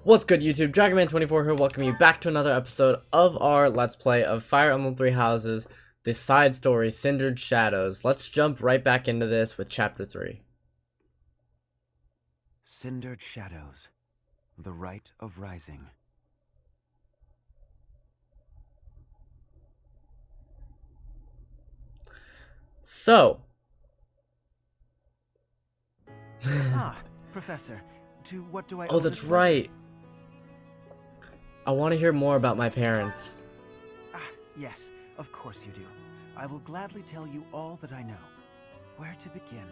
What's good, YouTube? DragonMan24 here, welcome you back to another episode of our Let's Play of Fire Emblem Three Houses, the side story, Cindered Shadows. Let's jump right back into this with Chapter 3. Cindered Shadows, the Rite of Rising. So. Professor, to what do I Oh, owe that's this pleasure? right. I want to hear more about my parents. Yes, of course you do. I will gladly tell you all that I know. Where to begin?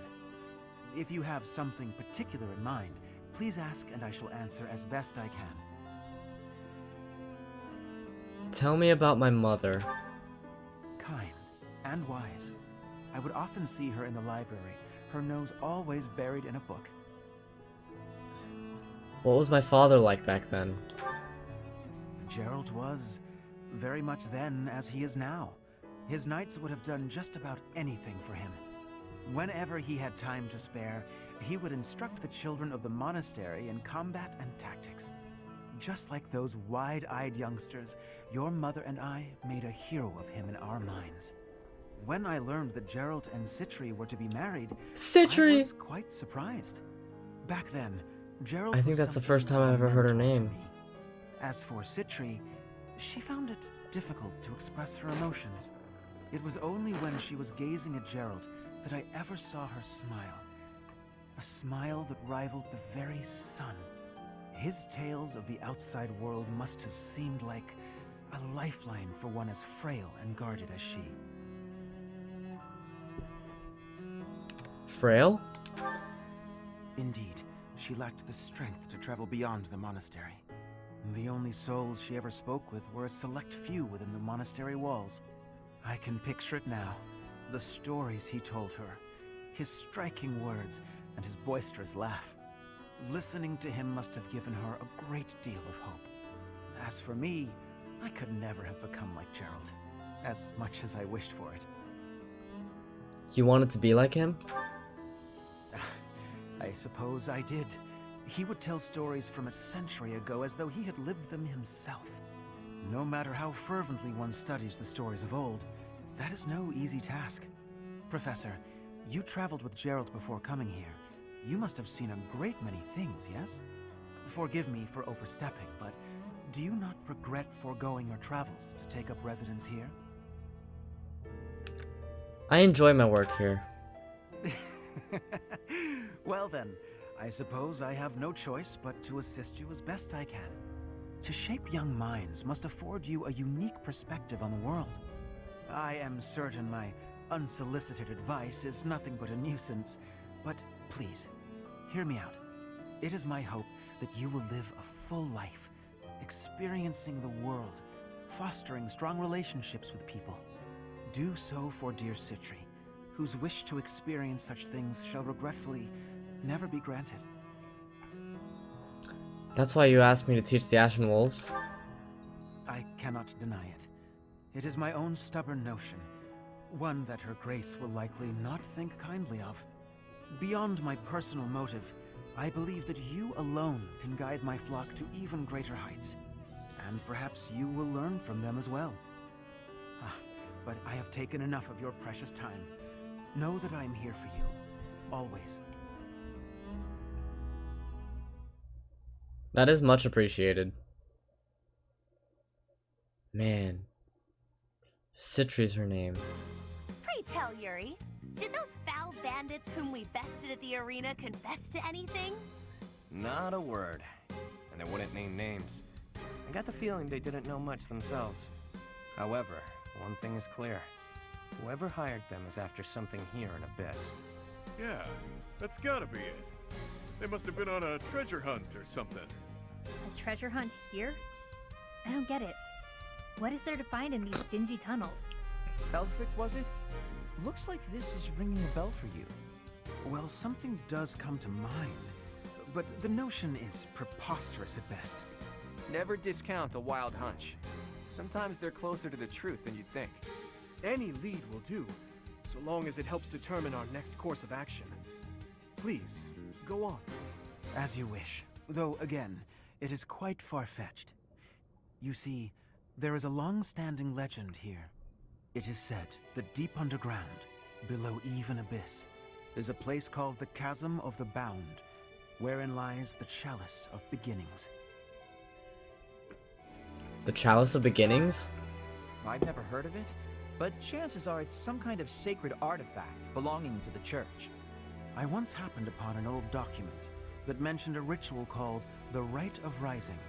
If you have something particular in mind, please ask and I shall answer as best I can. Tell me about my mother. Kind and wise. I would often see her in the library, her nose always buried in a book. What was my father like back then? Gerald was very much then as he is now. His knights would have done just about anything for him. Whenever he had time to spare, he would instruct the children of the monastery in combat and tactics. Just like those wide-eyed youngsters, your mother and I made a hero of him in our minds. When I learned that Gerald and Citri were to be married, Citri! I was quite surprised. Back then, Gerald I think was that's the something first time of a I've ever heard her mentor to name. me. As for Citri, she found it difficult to express her emotions. It was only when she was gazing at Gerald that I ever saw her smile. A smile that rivaled the very sun. His tales of the outside world must have seemed like a lifeline for one as frail and guarded as she. Frail? Indeed, she lacked the strength to travel beyond the monastery. The only souls she ever spoke with were a select few within the monastery walls. I can picture it now. The stories he told her, his striking words, and his boisterous laugh. Listening to him must have given her a great deal of hope. As for me, I could never have become like Gerald, as much as I wished for it. You wanted to be like him? I suppose I did. He would tell stories from a century ago as though he had lived them himself. No matter how fervently one studies the stories of old, that is no easy task. Professor, you traveled with Gerald before coming here. You must have seen a great many things, yes? Forgive me for overstepping, but do you not regret foregoing your travels to take up residence here? I enjoy my work here. Well then, I suppose I have no choice but to assist you as best I can. To shape young minds must afford you a unique perspective on the world. I am certain my unsolicited advice is nothing but a nuisance, but please, hear me out. It is my hope that you will live a full life, experiencing the world, fostering strong relationships with people. Do so for dear Citri, whose wish to experience such things shall regretfully never be granted. That's why you asked me to teach the Ashen Wolves? I cannot deny it. It is my own stubborn notion, one that her grace will likely not think kindly of. Beyond my personal motive, I believe that you alone can guide my flock to even greater heights, and perhaps you will learn from them as well. But I have taken enough of your precious time. Know that I am here for you, always. That is much appreciated. Man. Citri's her name. Pray tell, Yuri, did those foul bandits whom we bested at the arena confess to anything? Not a word. And they wouldn't name names. I got the feeling they didn't know much themselves. However, one thing is clear. Whoever hired them is after something here in Abyss. Yeah, that's gotta be it. They must have been on a treasure hunt or something. A treasure hunt here? I don't get it. What is there to find in these dingy tunnels? Eldrick, was it? Looks like this is ringing a bell for you. Well, something does come to mind, but the notion is preposterous at best. Never discount a wild hunch. Sometimes they're closer to the truth than you'd think. Any lead will do, so long as it helps determine our next course of action. Please, go on. As you wish. Though, again, it is quite far-fetched. You see, there is a long-standing legend here. It is said that deep underground, below even abyss, is a place called the Chasm of the Bound, wherein lies the Chalice of Beginnings. The Chalice of Beginnings? I've never heard of it, but chances are it's some kind of sacred artifact belonging to the church. I once happened upon an old document that mentioned a ritual called the Rite of Rising.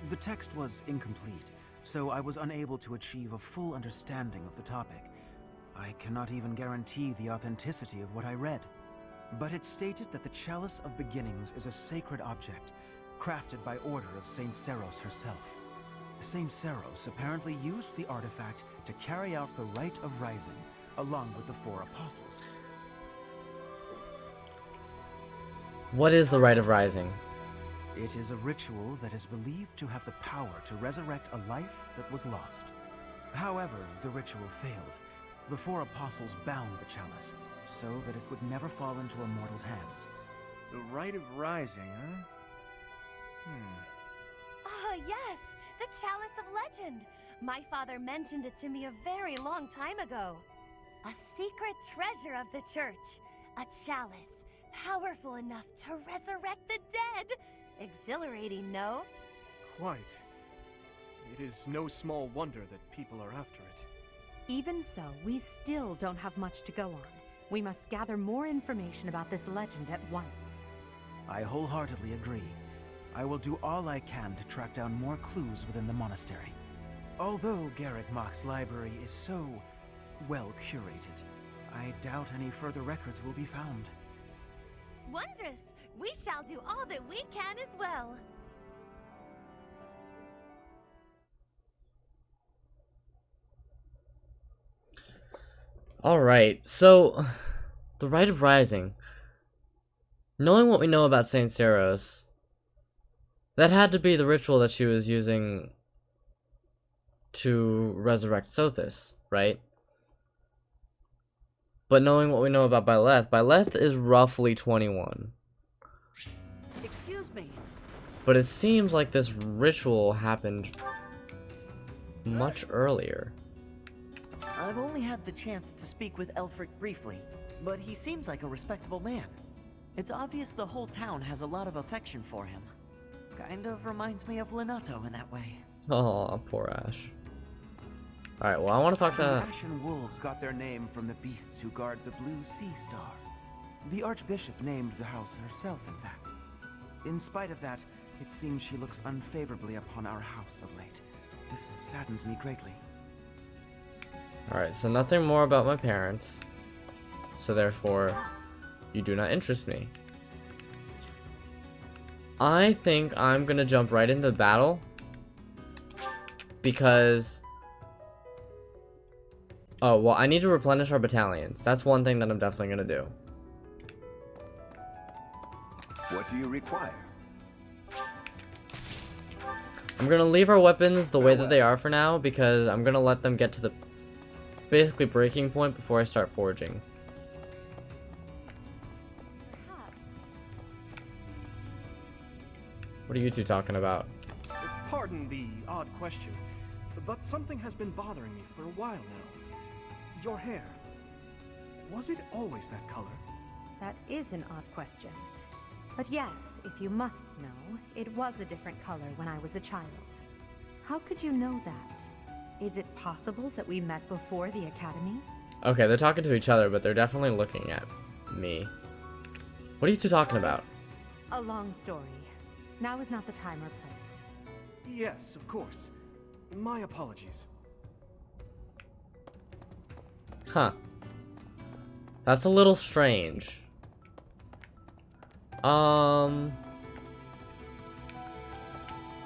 The text was incomplete, so I was unable to achieve a full understanding of the topic. I cannot even guarantee the authenticity of what I read. But it stated that the Chalice of Beginnings is a sacred object, crafted by order of Saint Seros herself. Saint Seros apparently used the artifact to carry out the Rite of Rising, along with the 4 apostles. What is the Rite of Rising? It is a ritual that is believed to have the power to resurrect a life that was lost. However, the ritual failed. The 4 apostles bound the chalice, so that it would never fall into a mortal's hands. The Rite of Rising, huh? Ah, yes! The Chalice of Legend! My father mentioned it to me a very long time ago. A secret treasure of the church. A chalice, powerful enough to resurrect the dead. Exhilarating, no? Quite. It is no small wonder that people are after it. Even so, we still don't have much to go on. We must gather more information about this legend at once. I wholeheartedly agree. I will do all I can to track down more clues within the monastery. Although Garreg Mach's library is so well curated, I doubt any further records will be found. Wondrous! We shall do all that we can as well. Alright, so the Rite of Rising. Knowing what we know about Saint Seros, that had to be the ritual that she was using to resurrect Sothis, right? But knowing what we know about Byleth is roughly 21. Excuse me. But it seems like this ritual happened much earlier. I've only had the chance to speak with Elfric briefly, but he seems like a respectable man. It's obvious the whole town has a lot of affection for him. Kind of reminds me of Lenato in that way. Oh, poor Ash. Alright, well, I want to talk The to... Ashen Wolves got their name from the beasts who guard the Blue Sea Star. The Archbishop named the house herself, in fact. In spite of that, it seems she looks unfavorably upon our house of late. This saddens me greatly. Alright, so nothing more about my parents. So therefore, you do not interest me. I think I'm gonna jump right into battle. Because... oh, well, I need to replenish our battalions. That's one thing that I'm definitely gonna do. What do you require? I'm gonna leave our weapons the way that they are for now, because I'm gonna let them get to the basically breaking point before I start forging. Perhaps. What are you two talking about? Pardon the odd question, but something has been bothering me for a while now. Your hair. Was it always that color? That is an odd question. But yes, if you must know, it was a different color when I was a child. How could you know that? Is it possible that we met before the academy? Okay, they're talking to each other, but they're definitely looking at me. What are you two talking about? It's a long story. Now is not the time or place. Yes, of course. My apologies. Huh. That's a little strange.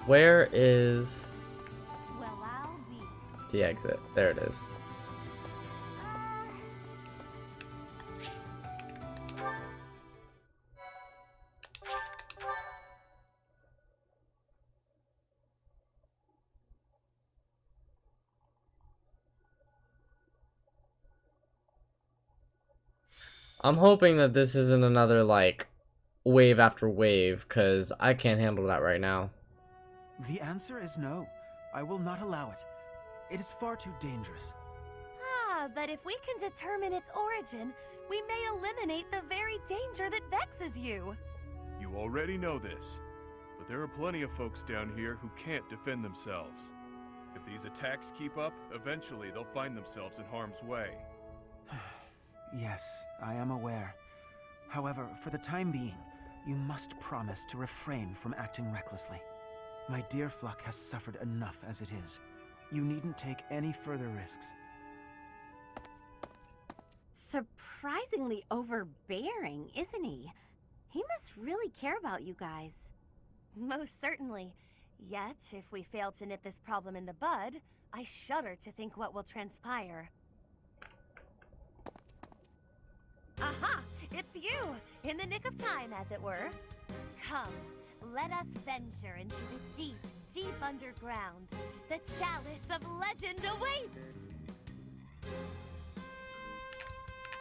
Where is Well, I'll be. the exit? There it is. I'm hoping that this isn't another, like, wave after wave, because I can't handle that right now. The answer is no. I will not allow it. It is far too dangerous. Ah, but if we can determine its origin, we may eliminate the very danger that vexes you. You already know this, but there are plenty of folks down here who can't defend themselves. If these attacks keep up, eventually they'll find themselves in harm's way. Yes, I am aware. However, for the time being, you must promise to refrain from acting recklessly. My dear Fluck has suffered enough as it is. You needn't take any further risks. Surprisingly overbearing, isn't he? He must really care about you guys. Most certainly. Yet, if we fail to nip this problem in the bud, I shudder to think what will transpire. Aha! It's you! In the nick of time, as it were. Come, let us venture into the deep, deep underground. The chalice of legend awaits!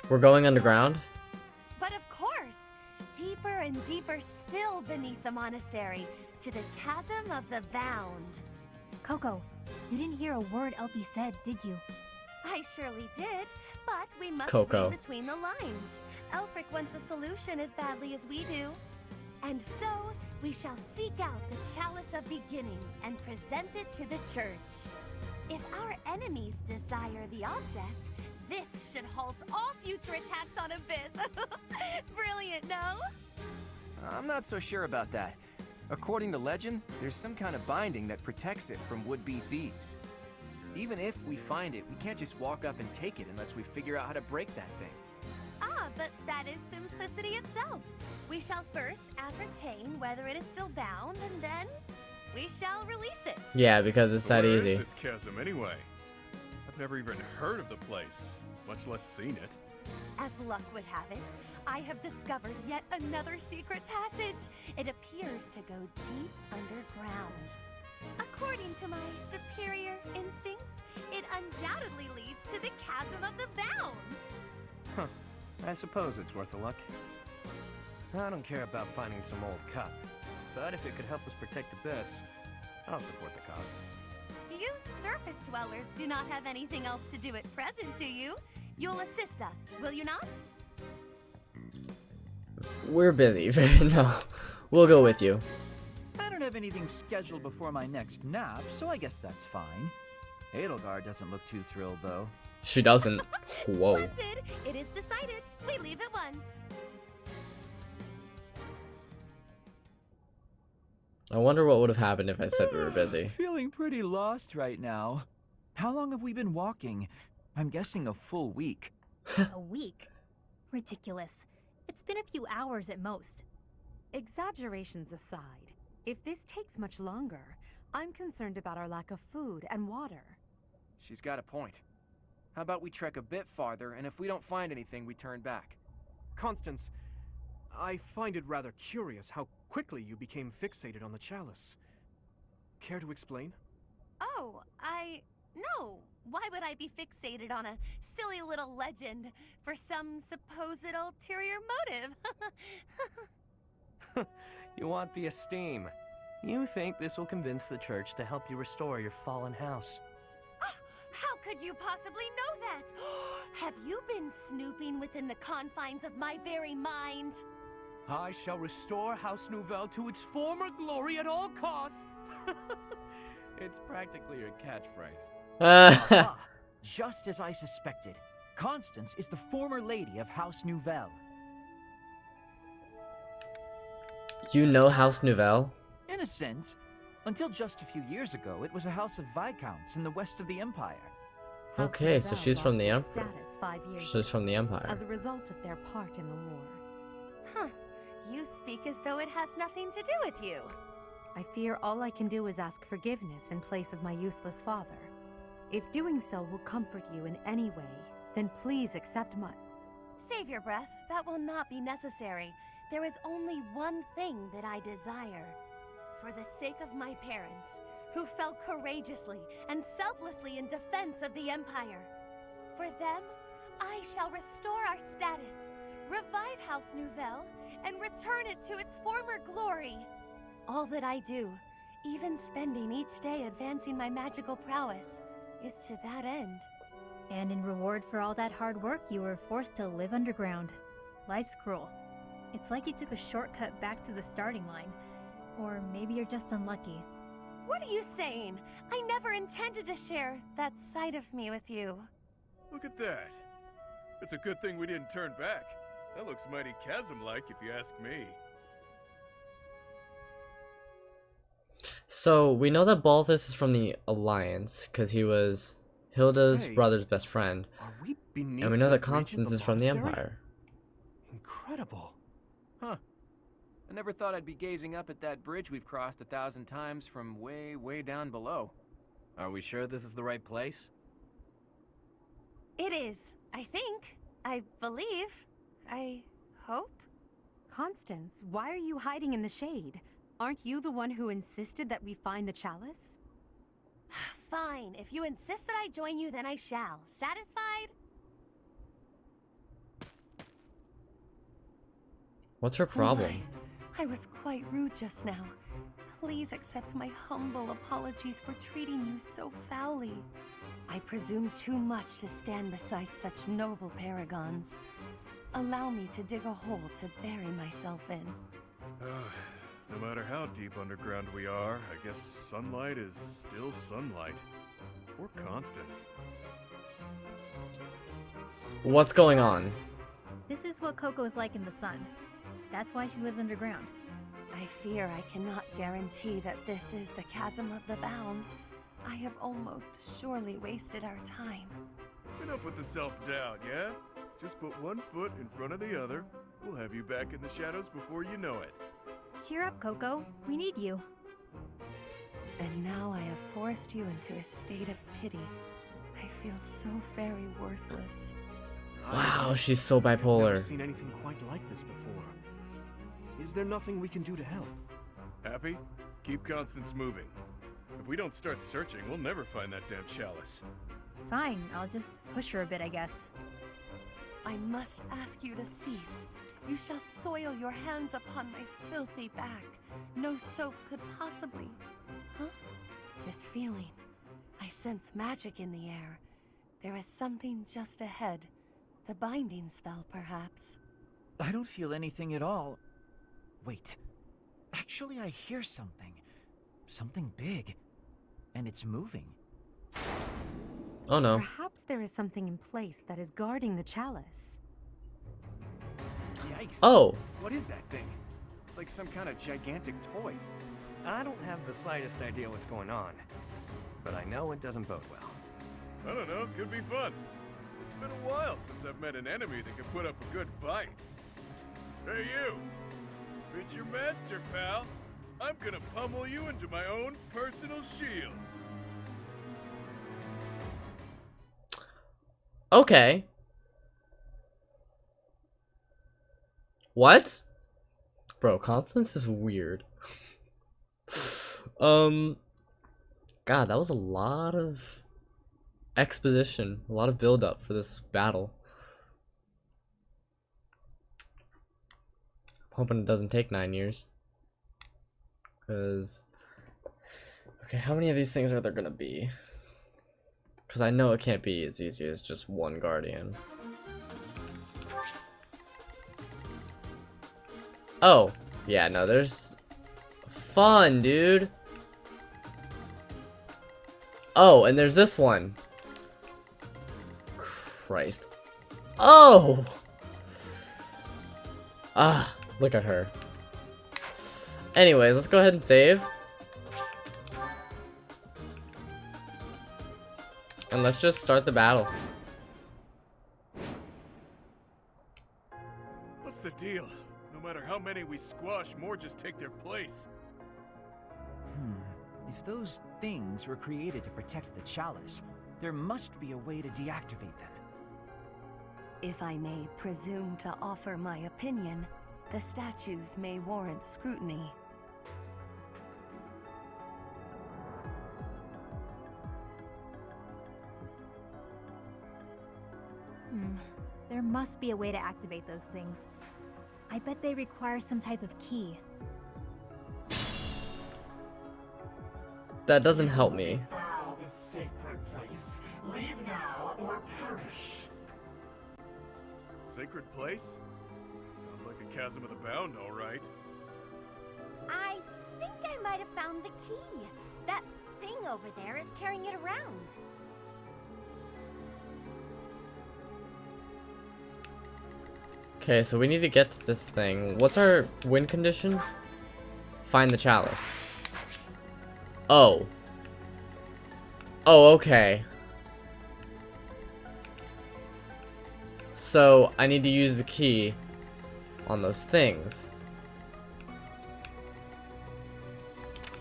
We're going underground? But of course! Deeper and deeper still beneath the monastery, to the chasm of the bound. Coco, you didn't hear a word Elpie said, did you? I surely did, but we must Coco. read between the lines. Elfric wants a solution as badly as we do. And so, we shall seek out the Chalice of Beginnings and present it to the church. If our enemies desire the object, this should halt all future attacks on Abyss. Brilliant, no? I'm not so sure about that. According to legend, there's some kind of binding that protects it from would-be thieves. Even if we find it, we can't just walk up and take it unless we figure out how to break that thing. Ah, but that is simplicity itself. We shall first ascertain whether it is still bound, and then we shall release it. Yeah, because it's that easy. Where is this chasm anyway? I've never even heard of the place, much less seen it. As luck would have it, I have discovered yet another secret passage. It appears to go deep underground. According to my superior instincts, it undoubtedly leads to the chasm of the bound. Huh. I suppose it's worth a look. I don't care about finding some old cup, but if it could help us protect Abyss, I'll support the cause. You surface dwellers do not have anything else to do at present, do you? You'll assist us, will you not? We're busy. No, we'll go with you. I don't have anything scheduled before my next nap, so I guess that's fine. Edelgard doesn't look too thrilled, though. She doesn't. Whoa. Splendid! It is decided. We leave at once. I wonder what would have happened if I said we were busy. Feeling pretty lost right now. How long have we been walking? I'm guessing a full week. A week? Ridiculous. It's been a few hours at most. Exaggerations aside, if this takes much longer, I'm concerned about our lack of food and water. She's got a point. How about we trek a bit farther, and if we don't find anything, we turn back? Constance, I find it rather curious how quickly you became fixated on the chalice. Care to explain? Oh, no. Why would I be fixated on a silly little legend for some supposed ulterior motive? You want the esteem. You think this will convince the church to help you restore your fallen house. How could you possibly know that? Have you been snooping within the confines of my very mind? I shall restore House Nouvelle to its former glory at all costs. It's practically your catchphrase. Aha! Just as I suspected. Constance is the former lady of House Nouvelle. You know House Nouvelle? In a sense. Until just a few years ago, it was a house of viscounts in the west of the Empire. House Okay, so Nouvelle she's from lost the its Emperor. status 5 years She's ago from the Empire. as a result of their part in the war. Huh. You speak as though it has nothing to do with you. I fear all I can do is ask forgiveness in place of my useless father. If doing so will comfort you in any way, then please accept my... Save your breath. That will not be necessary. There is only one thing that I desire. For the sake of my parents, who fell courageously and selflessly in defense of the Empire. For them, I shall restore our status, revive House Nouvelle, and return it to its former glory. All that I do Even spending each day advancing my magical prowess is to that end. And in reward for all that hard work, you were forced to live underground. Life's cruel. It's like you took a shortcut back to the starting line. Or maybe you're just unlucky. What are you saying? I never intended to share that side of me with you. Look at that. It's a good thing we didn't turn back. That looks mighty chasm-like if you ask me. So, we know that Balthus is from the Alliance, because he was Hilda's Say, brother's best friend. Are we beneath And we know the that bridge of Constance is from the monastery? Empire. Incredible. Huh. I never thought I'd be gazing up at that bridge we've crossed 1,000 times from way, way down below. Are we sure this is the right place? It is, I think. I believe. I hope. Constance, why are you hiding in the shade? Aren't you the one who insisted that we find the chalice? Fine. If you insist that I join you, then I shall. Satisfied? What's her problem? Oh my. I was quite rude just now. Please accept my humble apologies for treating you so foully. I presume too much to stand beside such noble paragons. Allow me to dig a hole to bury myself in. No matter how deep underground we are, I guess sunlight is still sunlight. Poor Constance. What's going on? This is what Coco's like in the sun. That's why she lives underground. I fear I cannot guarantee that this is the chasm of the bound. I have almost surely wasted our time. Enough with the self-doubt, yeah? Just put one foot in front of the other. We'll have you back in the shadows before you know it. Cheer up, Coco. We need you. And now I have forced you into a state of pity. I feel so very worthless. Wow, she's so I've never bipolar. seen anything quite like this before. Is there nothing we can do to help? Happy? Keep Constance moving. If we don't start searching, we'll never find that damn chalice. Fine, I'll just push her a bit, I guess. I must ask you to cease. You shall soil your hands upon my filthy back. No soap could possibly... Huh? This feeling. I sense magic in the air. There is something just ahead. The binding spell, perhaps. I don't feel anything at all. Wait. Actually, I hear something. Something big. And it's moving. Oh no. Perhaps there is something in place that is guarding the chalice. Yikes. Oh. What is that thing? It's like some kind of gigantic toy. I don't have the slightest idea what's going on, but I know it doesn't bode well. I don't know, could be fun. It's been a while since I've met an enemy that can put up a good fight. Hey you! It's your master, pal. I'm gonna pummel you into my own personal shield. Okay. What? Bro, Constance is weird. God, that was a lot of exposition, a lot of build up for this battle. I'm hoping it doesn't take 9 years. Cause okay, how many of these things are there gonna be? Because I know it can't be as easy as just one guardian. Oh, yeah, no, there's fun, dude. Oh, and there's this one. Christ. Oh! Ah, look at her. Anyways, let's go ahead and save. And let's just start the battle. What's the deal? No matter how many we squash, more just take their place. If those things were created to protect the chalice, there must be a way to deactivate them. If I may presume to offer my opinion, the statues may warrant scrutiny. There must be a way to activate those things. I bet they require some type of key. that doesn't help me. Sacred place? Sounds like a chasm of the bound, all right. I think I might have found the key. That thing over there is carrying it around. Okay, so we need to get to this thing. What's our win condition? Find the chalice. Oh. Oh, okay. So, I need to use the key on those things.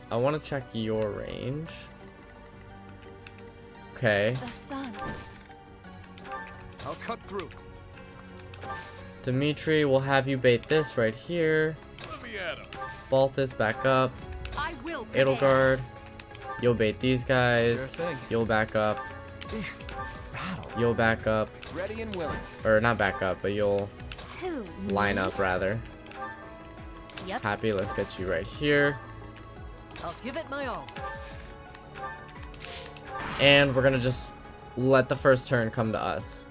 I want to check your range. Okay. The sun. I'll cut through. Dimitri, we'll have you bait this right here. Let me at him. Baltus, back up. I will. Edelgard, you'll bait these guys. Sure thing. You'll back up. You'll back up. Ready and willing. Or not back up, but you'll Who? line up rather. Yep. Happy, let's get you right here. I'll give it my all. And we're gonna just let the first turn come to us.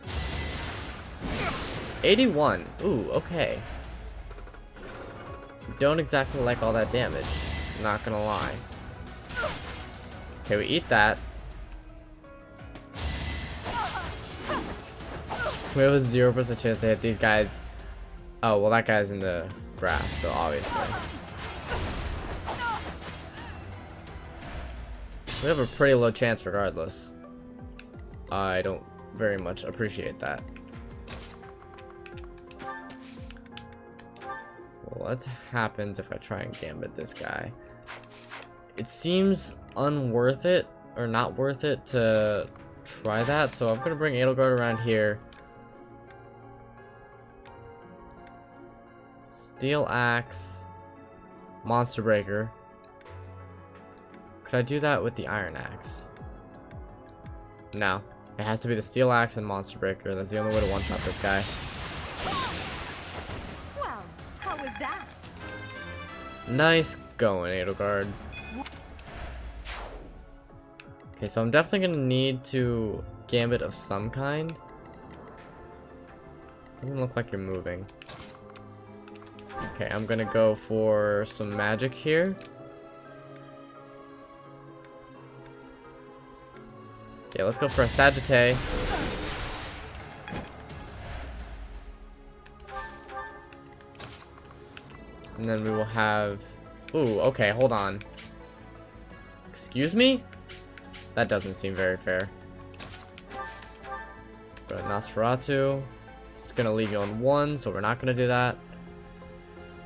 81. Ooh, okay. Don't exactly like all that damage. Not gonna lie. Okay, we eat that. We have a 0% chance to hit these guys. Oh, well, that guy's in the grass, so obviously. We have a pretty low chance regardless. I don't very much appreciate that. What happens if I try and gambit this guy? It seems unworth it, or not worth it, to try that, so I'm gonna bring Edelgard around here. Steel Axe, Monster Breaker. Could I do that with the Iron Axe? No. It has to be the Steel Axe and Monster Breaker. That's the only way to one-shot this guy. Well, how was that? Nice going, Edelgard. Okay, so I'm definitely gonna need to gambit of some kind. Doesn't look like you're moving. Okay, I'm gonna go for some magic here. Yeah, let's go for a Sagittae. And then we will have... Ooh, okay, hold on. Excuse me? That doesn't seem very fair. But Nosferatu. It's gonna leave you on 1, so we're not gonna do that.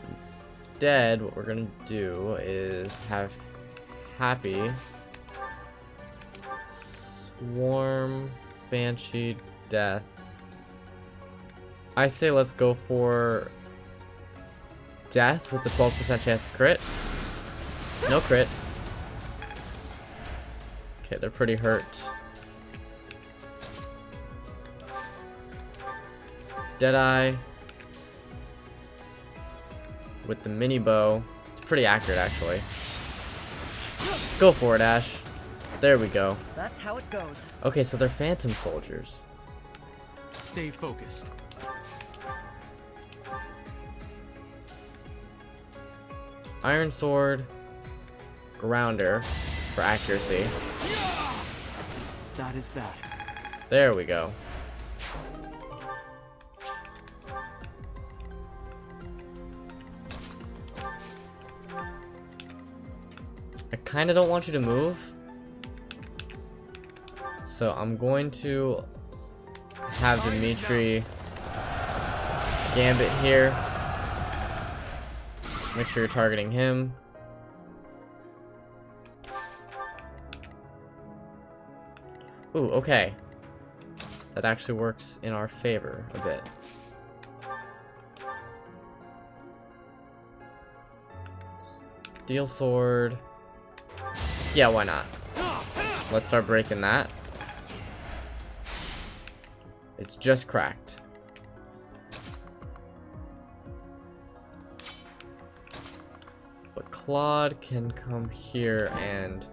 Instead, what we're gonna do is have Happy... Swarm, Banshee, Death. I say let's go for Death with the 12% chance to crit. No crit. Okay, they're pretty hurt. Deadeye with the mini bow. It's pretty accurate actually. Go for it, Ash. There we go. That's how it goes. Okay, so they're phantom soldiers. Stay focused. Iron Sword, Grounder for accuracy. That is that. There we go. I kind of don't want you to move. So I'm going to have Dimitri gambit here. Make sure you're targeting him. Ooh, okay. That actually works in our favor a bit. Steel sword. Yeah, why not? Let's start breaking that. It's just cracked. But Claude can come here and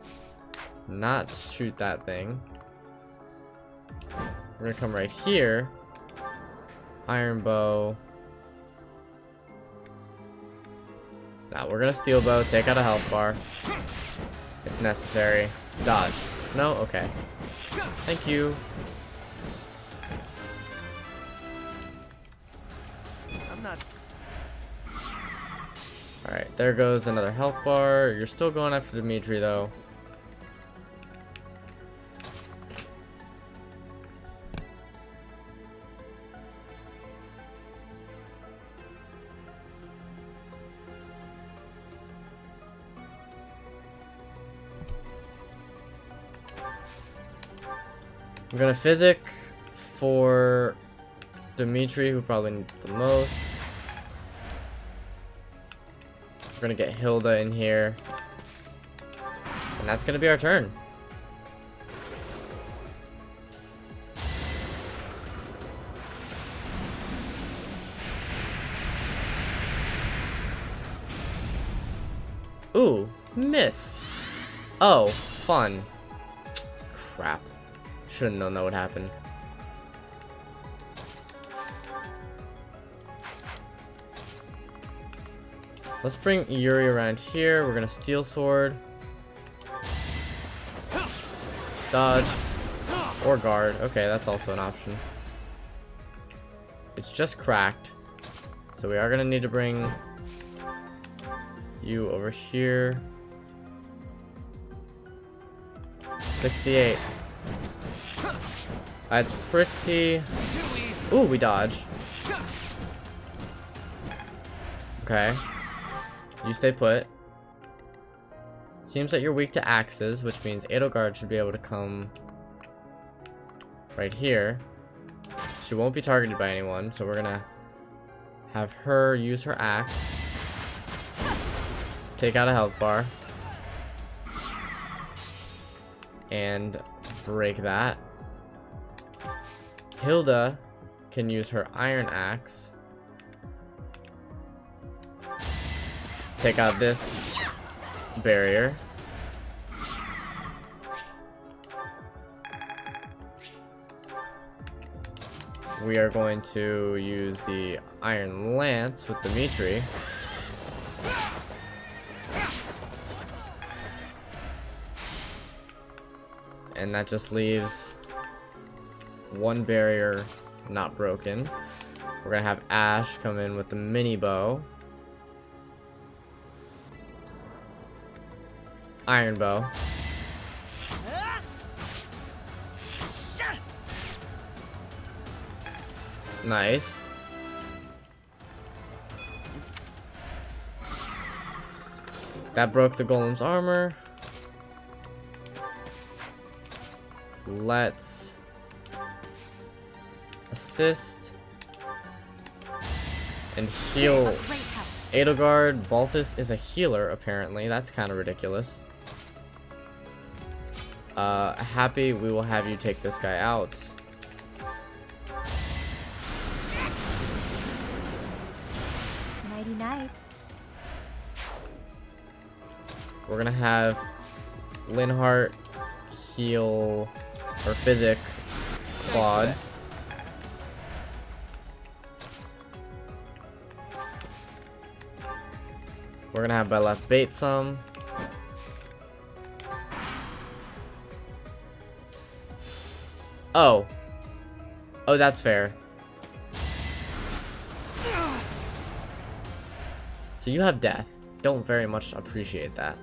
not shoot that thing. We're gonna come right here. Iron bow. Now we're gonna steel bow, take out a health bar. It's necessary. Dodge. No? Okay. Thank you. I'm not... Alright, there goes another health bar. You're still going after Dimitri though. I'm gonna physic for Dimitri, who probably needs the most. We're gonna get Hilda in here. And that's gonna be our turn. Ooh, miss. Oh, fun. Crap. Should have known that would happen. Let's bring Yuri around here. We're gonna steel sword. Dodge. Or guard. Okay, that's also an option. It's just cracked. So we are gonna need to bring you over here. 68. That's pretty... Ooh, we dodge. Okay. You stay put. Seems that you're weak to axes, which means Edelgard should be able to come right here. She won't be targeted by anyone, so we're gonna have her use her axe. Take out a health bar. And break that. Hilda can use her iron axe. Take out this barrier. We are going to use the iron lance with Dimitri. And that just leaves one barrier not broken. We're gonna have Ash come in with the mini bow. Iron bow. Nice. That broke the golem's armor. Let's assist and heal Edelgard. Balthus is a healer, apparently. That's kind of ridiculous. Happy, we will have you take this guy out. Nighty night. We're gonna have Linhart heal or physic Claude. We're gonna have Byleth bait some. Oh. Oh, that's fair. So you have death. Don't very much appreciate that.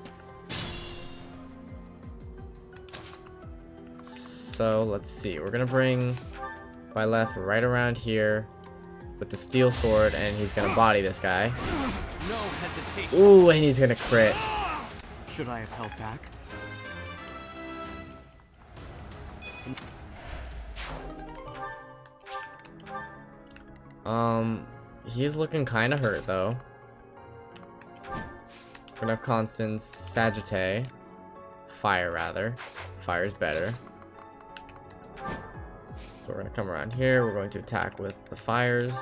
So let's see. We're gonna bring Byleth right around here with the steel sword, and he's gonna body this guy. No hesitation. Ooh, and he's gonna crit. Should I have held back? He's looking kind of hurt though. We're gonna have Constance, Sagittae, Fire rather. Fire's better. So we're gonna come around here. We're going to attack with the fires.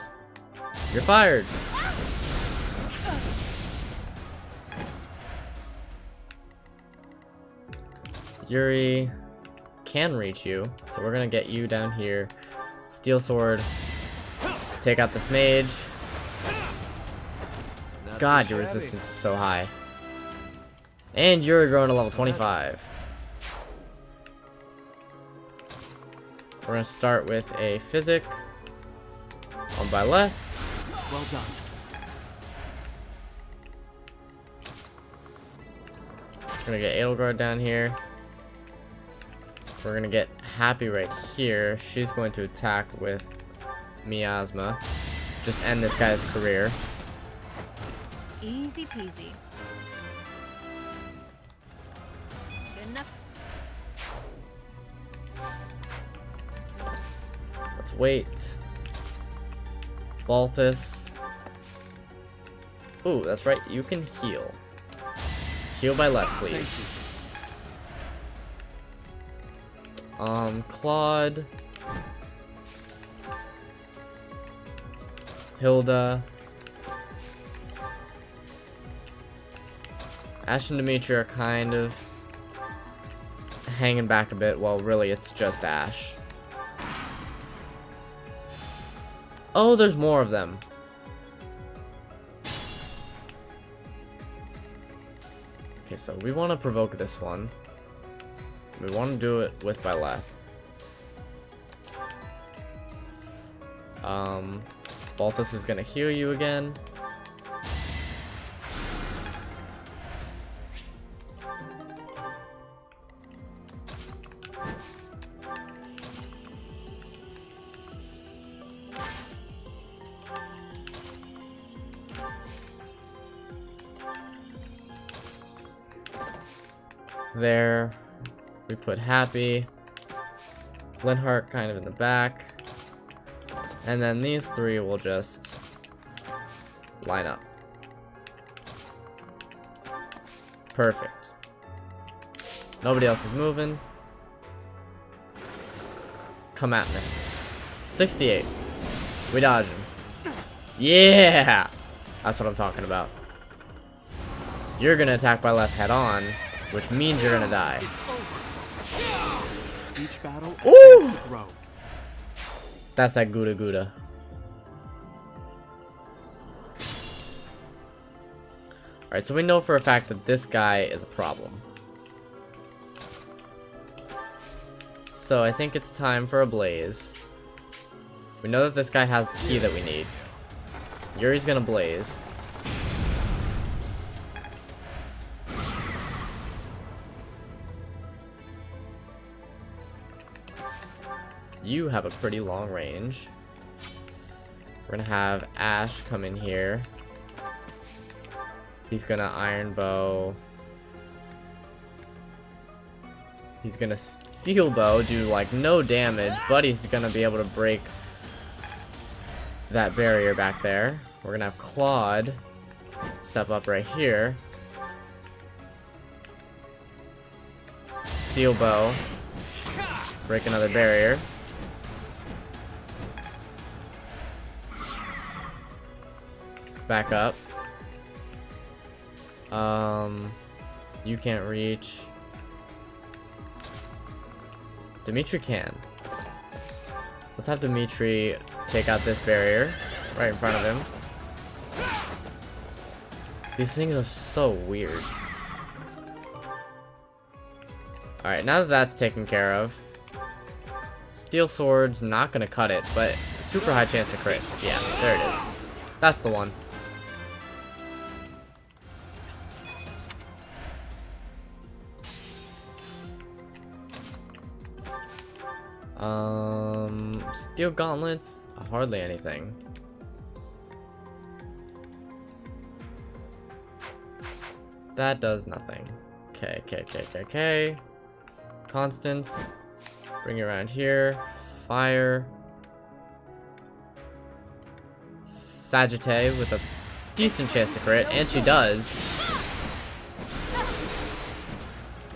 You're fired. Yuri can reach you, so we're gonna get you down here. Steel sword. Take out this mage. God, your resistance is so high. And you're growing to level 25. We're gonna start with a physic. On by left. Well done. We're gonna get Edelgard down here. We're gonna get Happy right here. She's going to attack with Miasma. Just end this guy's career. Easy peasy. Good enough. Let's wait. Balthus. Ooh, that's right. You can heal. Heal by left, please. Claude. Hilda. Ash and Dimitri are kind of hanging back a bit, while really it's just Ash. Oh, there's more of them. Okay, so we want to provoke this one. We want to do it with by left. Balthus is gonna heal you again. There, we put Happy, Linhart kind of in the back, and then these three will just line up. Perfect. Nobody else is moving. Come at me. 68. We dodging. Yeah! That's what I'm talking about. You're gonna attack by left head on, which means you're gonna die. Each battle, ooh! to grow. That's that Gouda Gouda. Alright, so we know for a fact that this guy is a problem. So I think it's time for a blaze. We know that this guy has the key that we need. Yuri's gonna blaze. You have a pretty long range. We're gonna have Ash come in here. He's gonna iron bow. He's gonna steel bow, do like no damage, but he's gonna be able to break that barrier back there. We're gonna have Claude step up right here. Steel bow. Break another barrier. Back up. You can't reach. Dimitri can. Let's have Dimitri take out this barrier right in front of him. These things are so weird. Alright, now that that's taken care of, Steel Sword's not gonna cut it, but super high chance to crit. Yeah, there it is. That's the one. Steel gauntlets, hardly anything. That does nothing. Okay. Constance, bring it around here. Fire. Sagittae with a decent chance to crit, and she does.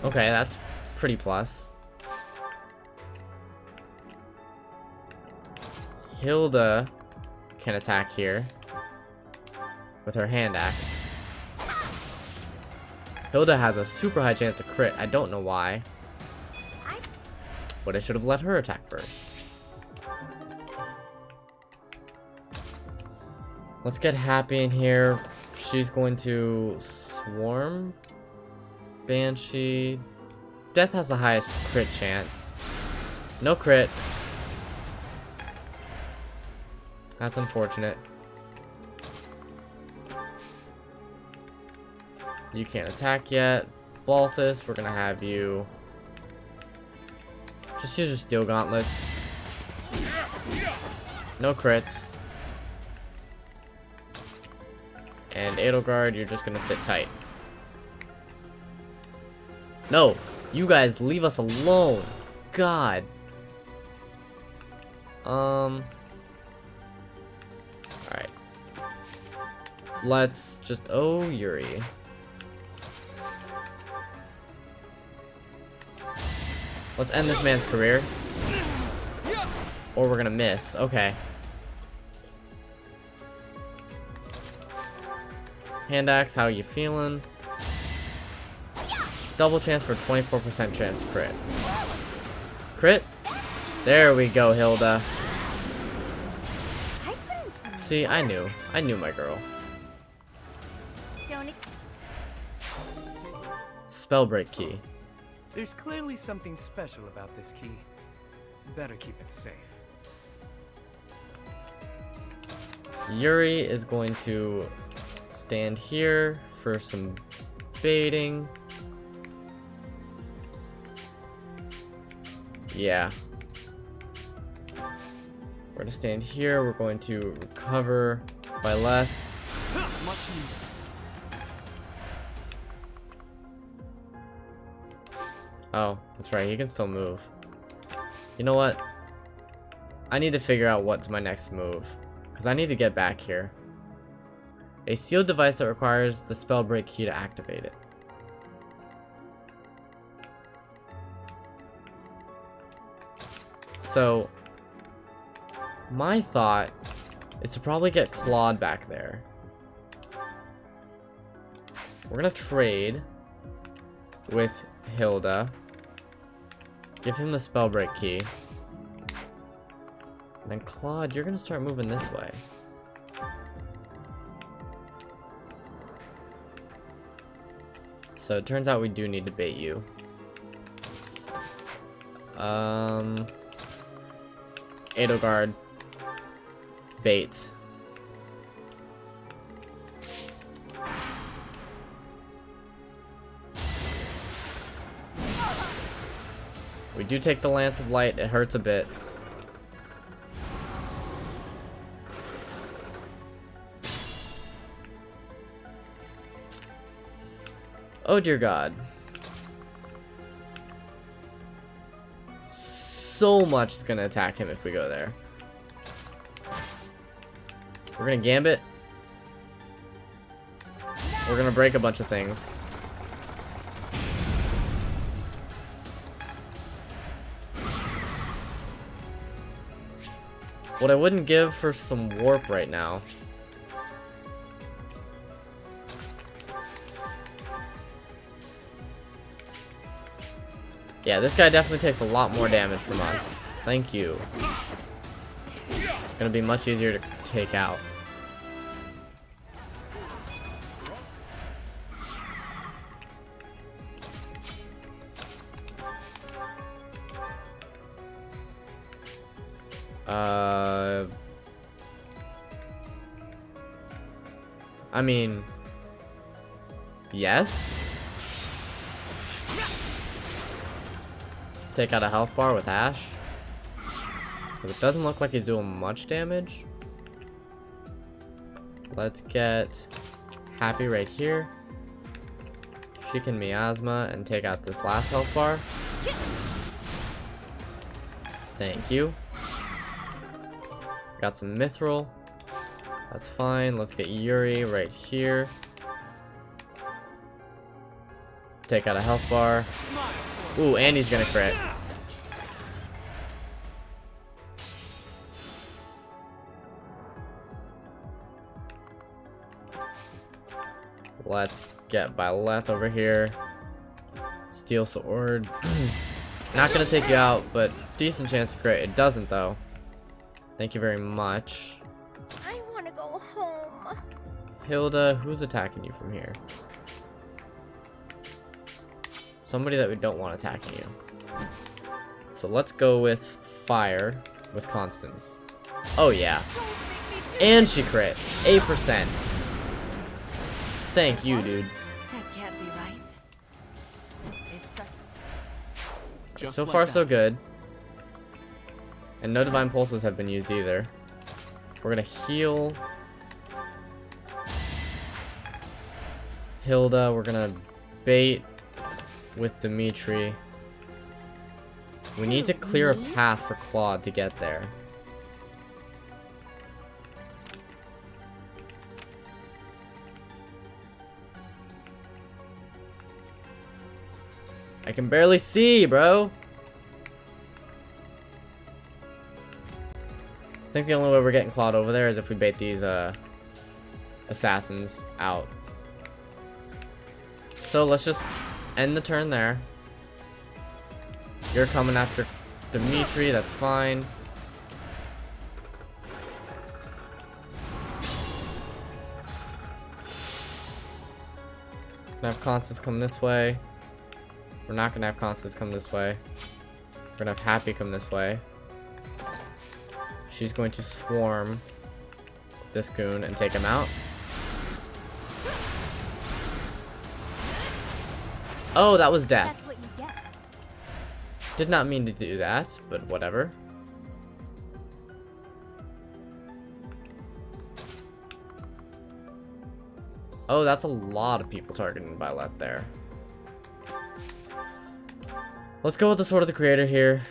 Okay, that's pretty plus. Hilda can attack here with her hand axe. Hilda has a super high chance to crit. I don't know why. But I should have let her attack first. Let's get Happy in here. She's going to swarm. Banshee. Death has the highest crit chance. No crit. That's unfortunate. You can't attack yet. Balthus, we're gonna have you just use your steel gauntlets. No crits. And Edelgard, you're just gonna sit tight. No! You guys, leave us alone! God! Alright. Let's just... Oh, Yuri. Let's end this man's career. Or we're gonna miss. Okay. Hand axe, how you feeling? Double chance for 24% chance to crit. Crit? There we go, Hilda. See, I knew my girl. Spellbreak key. There's clearly something special about this key. Better keep it safe. Yuri is going to stand here for some baiting. Yeah. We're gonna stand here. We're going to recover by left. Much needed. Oh, that's right. He can still move. You know what? I need to figure out what's my next move. Because I need to get back here. A sealed device that requires the spellbreak key to activate it. So, my thought is to probably get Claude back there. We're gonna trade with Hilda. Give him the spellbreak key. And then Claude, you're gonna start moving this way. So it turns out we do need to bait you. Edelgard. Bait. We do take the Lance of Light. It hurts a bit. Oh dear God. So much is gonna attack him if we go there. We're gonna Gambit. We're gonna break a bunch of things. What I wouldn't give for some warp right now. Yeah, this guy definitely takes a lot more damage from us. Thank you. Gonna be much easier to take out. I mean, yes. Take out a health bar with Ash. But it doesn't look like he's doing much damage. Let's get Happy right here. She can miasma and take out this last health bar. Thank you. Got some mithril. That's fine. Let's get Yuri right here. Take out a health bar. Ooh, and he's gonna crit. Let's get Byleth over here. Steel sword. Not gonna take you out, but decent chance to crit. It doesn't though. Thank you very much. I want to go home. Hilda, who's attacking you from here? Somebody that we don't want attacking you. So let's go with Fire with Constance. Oh yeah. And she crit. 8%. Thank you, dude. That can't be right. So far, so good. And no divine pulses have been used either. We're gonna heal Hilda. We're gonna bait with Dimitri. We need to clear a path for Claude to get there. I can barely see, bro. I think the only way we're getting Claude over there is if we bait these assassins out. So let's just end the turn there. You're coming after Dimitri, that's fine. Gonna have Constance come this way. We're not gonna have Constance come this way. We're gonna have Happy come this way. She's going to swarm this goon and take him out. Oh, that was death. That's what you get. Did not mean to do that, but whatever. Oh, that's a lot of people targeting Violet there. Let's go with the Sword of the Creator here.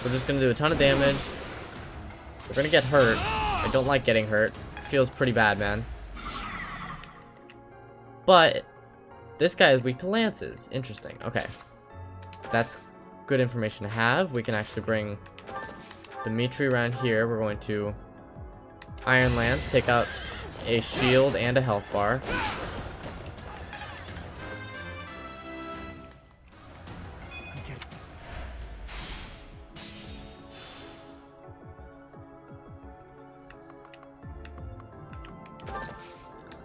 We're just gonna do a ton of damage. We're gonna get hurt. I don't like getting hurt. It feels pretty bad, man. But this guy is weak to lances. Interesting. Okay. That's good information to have. We can actually bring Dimitri around here. We're going to Iron Lance, take out a shield and a health bar.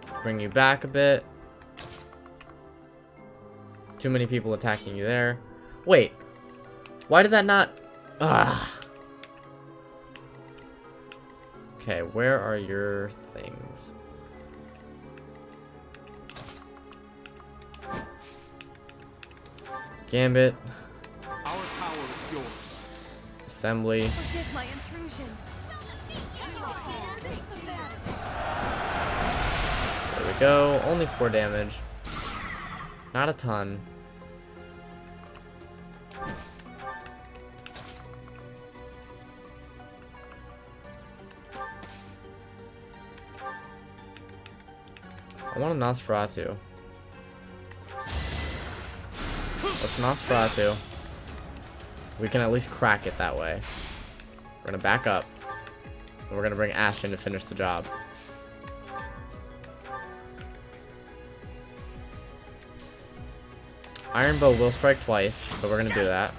Let's bring you back a bit. Too many people attacking you there. Wait. Why did that not... Ah. Okay, where are your things? Gambit. Our power is yours. Assembly. Forgive my intrusion. There we go. Only 4 damage. Not a ton. I want a Nosferatu. Let's Nosferatu. We can at least crack it that way. We're gonna back up. And we're gonna bring Ashen to finish the job. Iron Bow will strike twice, so we're gonna do that.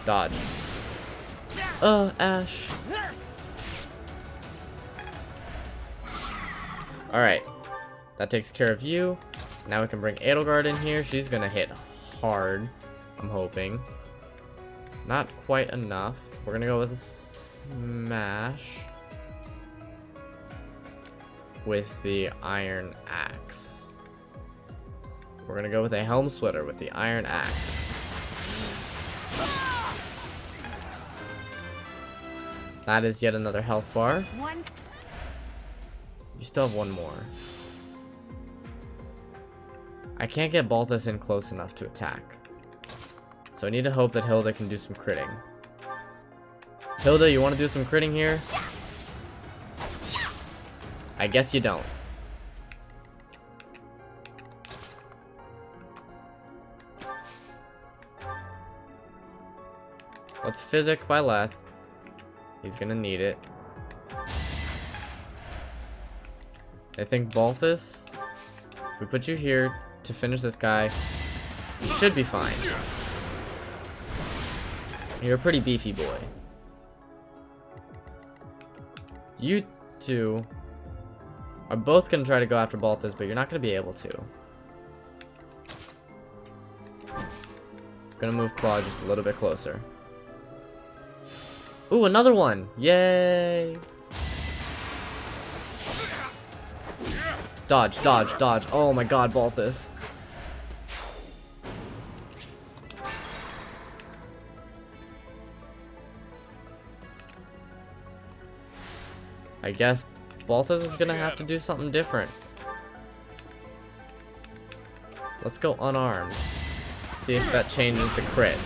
Dodge. Ash. Alright. That takes care of you. Now we can bring Edelgard in here. She's gonna hit hard, I'm hoping. Not quite enough. We're gonna go with a smash with the Iron Axe. We're gonna go with a Helm Splitter with the Iron Axe. That is yet another health bar. You still have one more. I can't get Balthus in close enough to attack. So I need to hope that Hilda can do some critting. Hilda, you want to do some critting here? I guess you don't. Let's Physic by Leth. He's gonna need it. I think Balthus, if we put you here to finish this guy, You should be fine. You're a pretty beefy boy. You two are both gonna try to go after Balthus, but you're not gonna be able to. Gonna move Claw just a little bit closer. Ooh, another one! Yay! Dodge, dodge, dodge. Oh my god, Balthus. I guess Balthus is gonna have to do something different. Let's go unarmed. See if that changes the crit.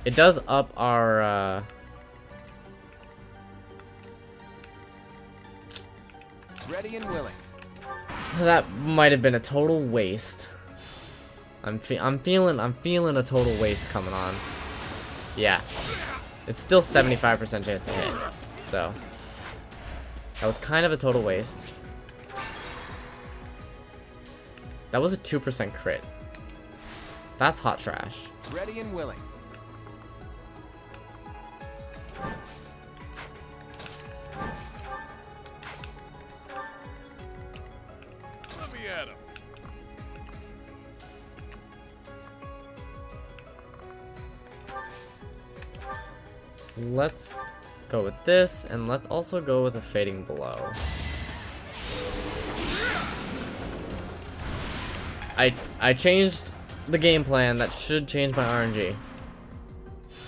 It does up our, Ready and willing. That might have been a total waste. I'm feeling a total waste coming on. Yeah. It's still 75% chance to hit. So that was kind of a total waste. That was a 2% crit. That's hot trash. Ready and willing. Let me at him. Let's go with this, and let's also go with a fading blow. I changed the game plan. That should change my RNG.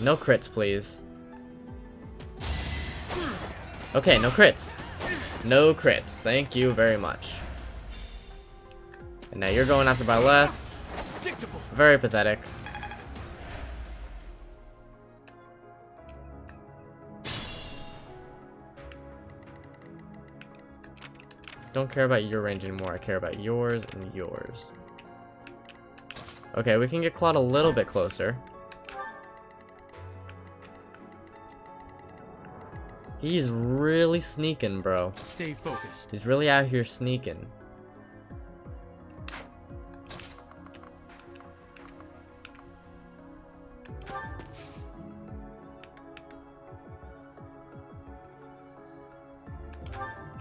No crits, please. Okay, no crits. No crits. Thank you very much. And now you're going after Byleth. Very pathetic. Don't care about your range anymore. I care about yours and yours. Okay, we can get Claude a little bit closer. He's really sneaking, bro. Stay focused. He's really out here sneaking.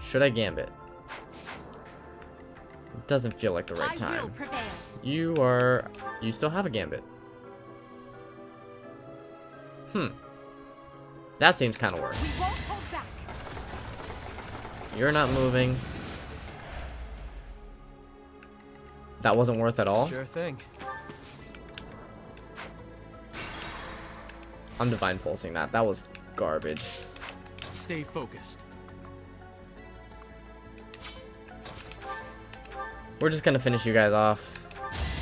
Should I Gambit? It doesn't feel like the right time. You still have a Gambit. That seems kind of worse. You're not moving. That wasn't worth at all. Sure thing. I'm Divine Pulsing that. That was garbage. Stay focused. We're just gonna finish you guys off.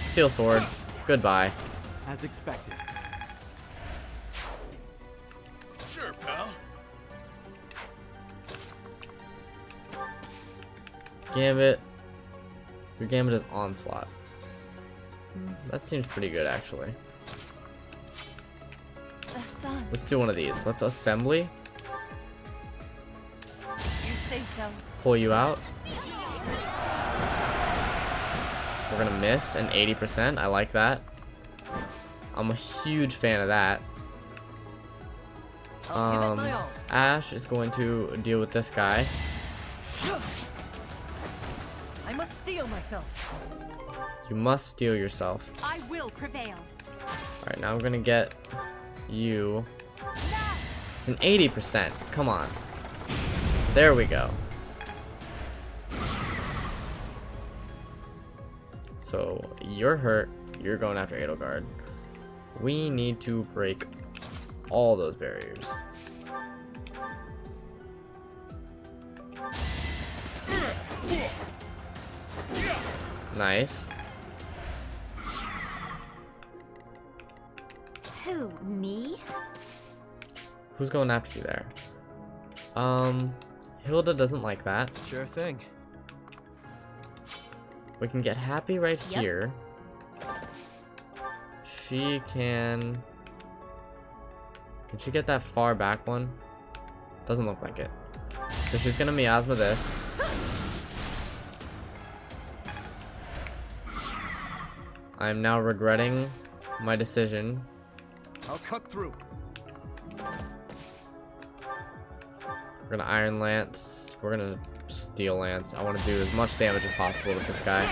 Steel Sword. Goodbye. As expected. Sure, pal. Gambit. Your Gambit is Onslaught. That seems pretty good, actually. The sun. Let's do one of these. Let's Assembly. You say so. Pull you out. We're gonna miss an 80%. I like that. I'm a huge fan of that. Ash is going to deal with this guy. I must steel myself. You must steel yourself. I will prevail. Alright, now I'm gonna get you. It's an 80%. Come on. There we go. So, you're hurt. You're going after Edelgard. We need to break all those barriers. Nice. Who, me? Who's going after you there? Hilda doesn't like that. Sure thing. We can get Happy right here. She can... Can she get that far back one? Doesn't look like it. So she's gonna Miasma this. I'm now regretting my decision. I'll cut through. We're gonna Iron Lance. We're gonna Steel Lance. I want to do as much damage as possible with this guy.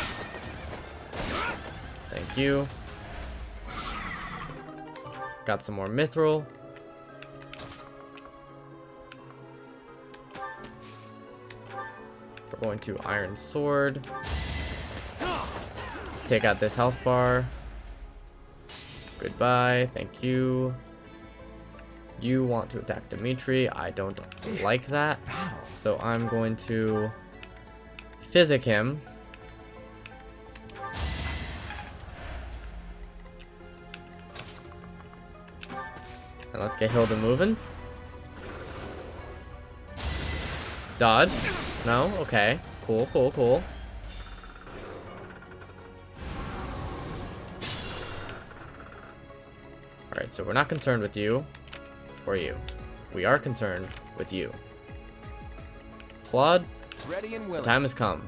Thank you. Got some more Mithril. We're going to Iron Sword. Take out this health bar. Goodbye. Thank you. You want to attack Dimitri. I don't like that. So I'm going to physic him. And let's get Hilda moving. Dodge. No? Okay. Cool, cool, cool. Alright, so we're not concerned with you. Or you. We are concerned with you. Claude, Ready and the willing. time has come.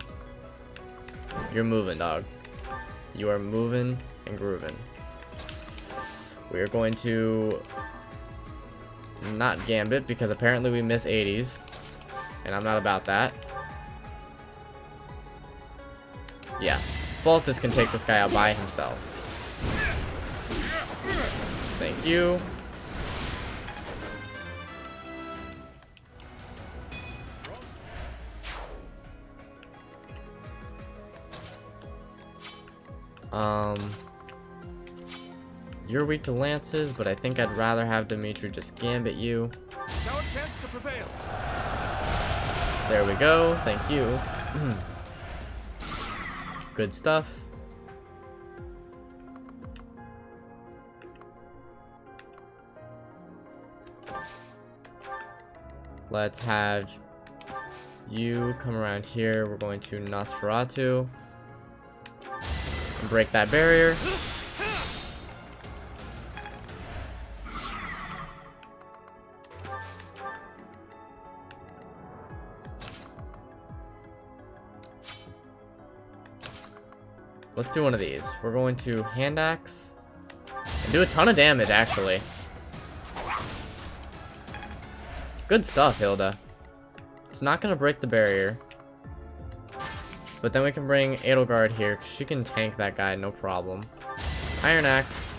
You're moving, dog. You are moving and grooving. We are going to not Gambit because apparently we miss 80s. And I'm not about that. Yeah. Balthus can take this guy out by himself. Thank you. You're weak to lances, but I think I'd rather have Dimitri just gambit you. It's our chance to prevail. There we go. Thank you. Good stuff. Let's have you come around here. We're going to Nosferatu. And break that barrier. Let's do one of these. We're going to hand axe and do a ton of damage, actually. Good stuff, Hilda. It's not gonna break the barrier, but then we can bring Edelgard here, 'cause she can tank that guy, no problem. Iron axe.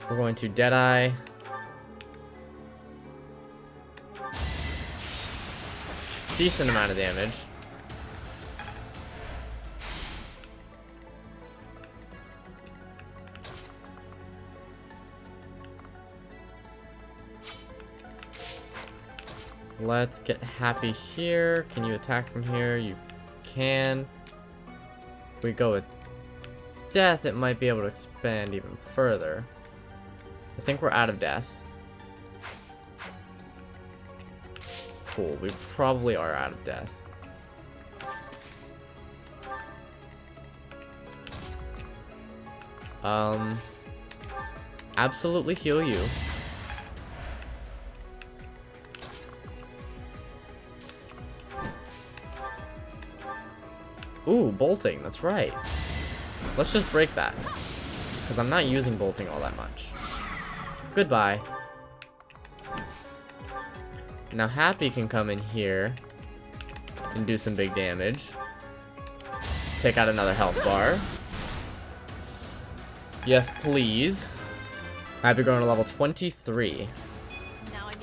We're going to Deadeye. Decent amount of damage. Let's get Happy here. Can you attack from here? You can. If we go with Death, it might be able to expand even further. I think we're out of Death. Cool, we probably are out of Death. Absolutely heal you. Ooh, bolting, that's right. Let's just break that, because I'm not using bolting all that much. Goodbye. Now Happy can come in here and do some big damage. Take out another health bar. Yes, please. Happy growing to level 23. Now I need...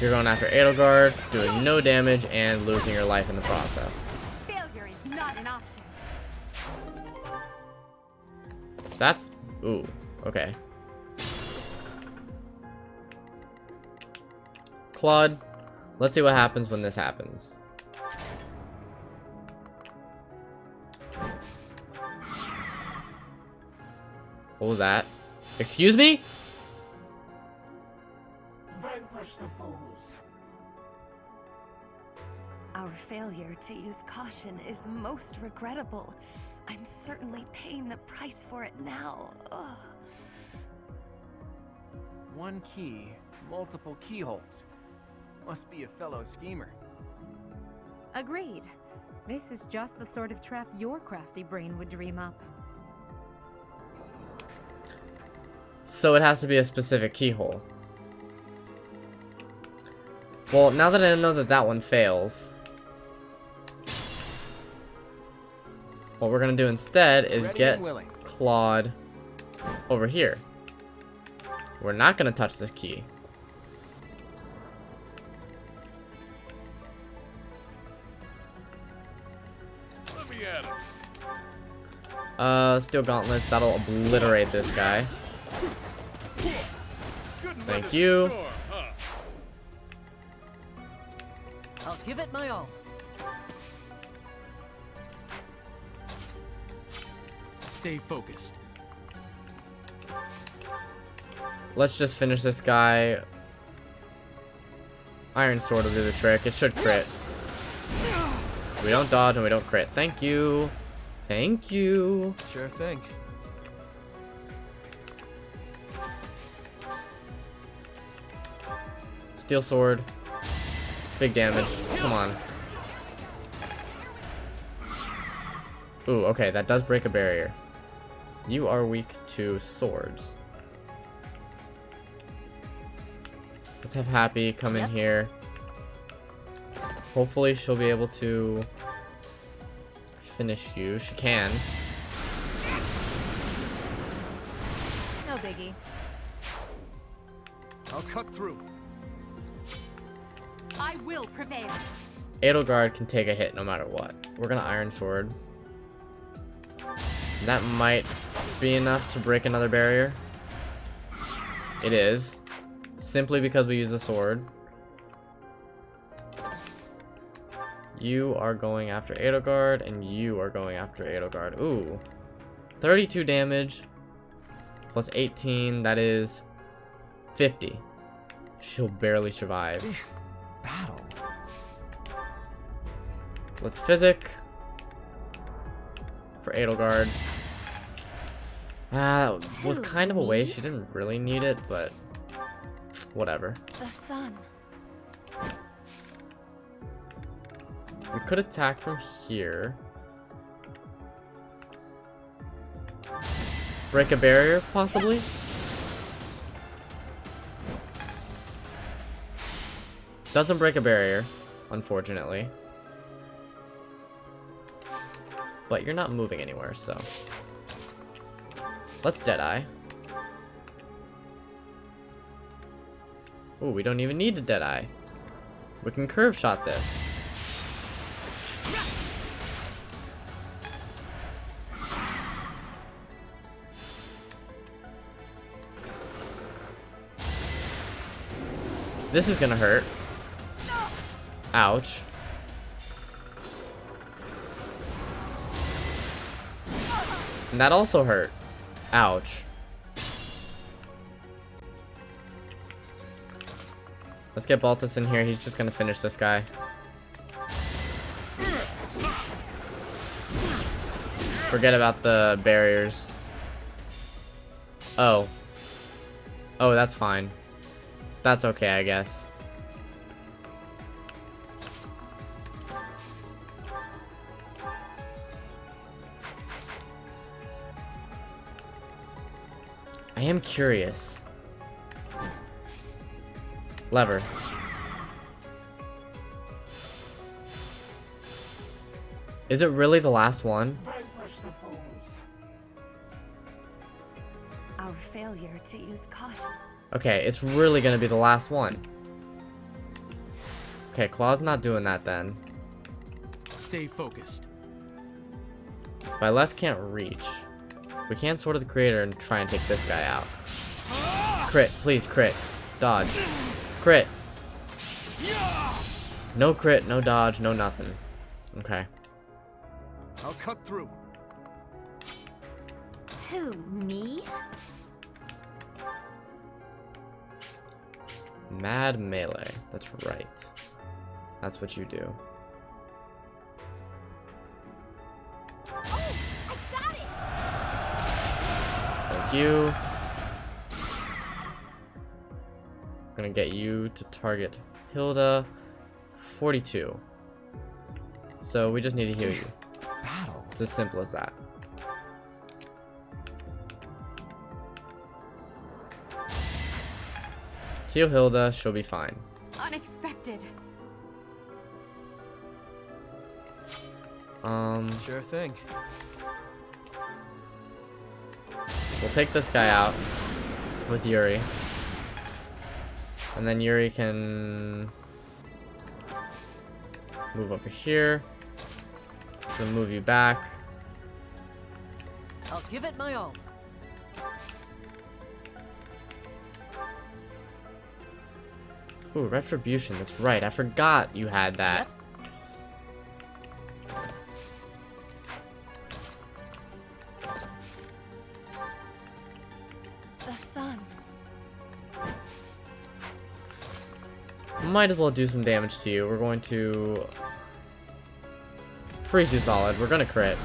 You're going after Edelgard, doing no damage and losing your life in the process. Failure is not an option. That's... ooh, okay. Claude, let's see what happens when this happens. What was that? Excuse me? Vanquish the foes. Our failure to use caution is most regrettable. I'm certainly paying the price for it now. Ugh. One key, multiple keyholes. Must be a fellow schemer. Agreed. This is just the sort of trap your crafty brain would dream up. So it has to be a specific keyhole. Well, now that I know that that one fails, what we're gonna do instead is get Claude over here. We're not gonna touch this key. Let me at him. Steel gauntlets, that'll obliterate this guy. Thank you. Storm, huh? I'll give it my all. Stay focused. Let's just finish this guy. Iron Sword will do the trick. It should crit. We don't dodge and we don't crit. Thank you. Thank you. Sure thing. Steel sword. Big damage. Come on. Ooh, okay, that does break a barrier. You are weak to swords. Let's have Happy come in here. Hopefully she'll be able to finish you. She can. No biggie. I'll cut through. I will prevail. Edelgard can take a hit no matter what. We're gonna Iron Sword. That might be enough to break another barrier. It is. Simply because we use a sword. You are going after Edelgard, and you are going after Edelgard. Ooh. 32 damage. Plus 18, that is 50. She'll barely survive. Battle. Let's physic. For Edelgard. That was kind of a waste. She didn't really need it, but whatever. The sun. We could attack from here. Break a barrier, possibly? Doesn't break a barrier, unfortunately. But you're not moving anywhere, so. Let's Deadeye. Ooh, we don't even need to Deadeye. We can curve shot this. This is gonna hurt. Ouch. And that also hurt. Ouch. Let's get Baltus in here. He's just gonna finish this guy. Forget about the barriers. Oh. Oh, that's fine. That's okay, I guess. I am curious. Lever. Is it really the last one? Vanquish the foes. Our failure to use caution. Okay, it's really gonna be the last one. Okay, Claw's not doing that then. Stay focused. My left can't reach. We can't Sword of the Creator and try and take this guy out. Crit, please crit. Dodge. Crit. No crit, no dodge, no nothing. Okay. I'll cut through. Who, me? Mad melee. That's right. That's what you do. Oh, I got it! Thank you. gonna get you to target Hilda. 42. So we just need to heal you. Battle. It's as simple as that. Heal Hilda, she'll be fine. Unexpected. Sure thing. We'll take this guy out with Yuri. And then Yuri can move over here. We'll move you back. I'll give it my all. Ooh, Retribution, that's right. I forgot you had that. The sun. Might as well do some damage to you. We're going to freeze you solid. We're gonna crit.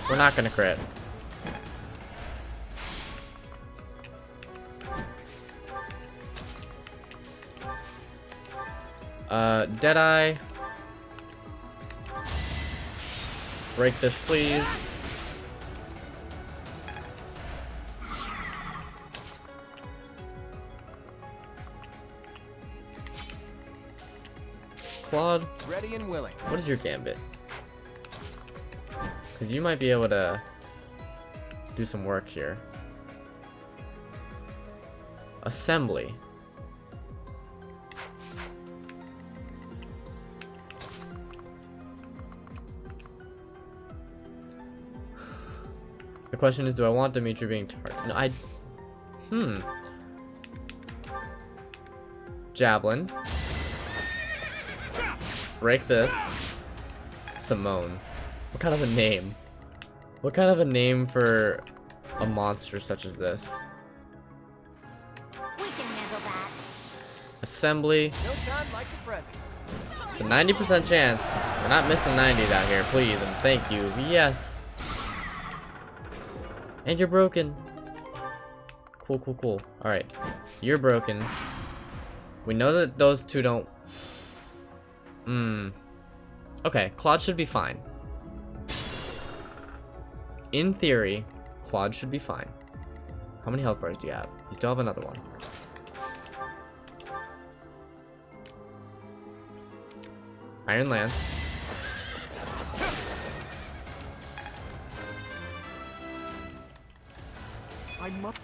We're not gonna crit. Deadeye. Break this, please. Claude, Ready and willing. what is your gambit? Because you might be able to do some work here. Assembly. The question is, do I want Dimitri being targeted? No, Javelin. Break this. Simone. What kind of a name? What kind of a name for a monster such as this? We can handle that. Assembly. No time like the present. It's a 90% chance. We're not missing 90s out here, please, and thank you. Yes. And you're broken. Cool, cool, cool. Alright. You're broken. We know that those two don't... Okay, Claude should be fine. In theory, Claude should be fine. How many health bars do you have? You still have another one. Iron Lance. I must.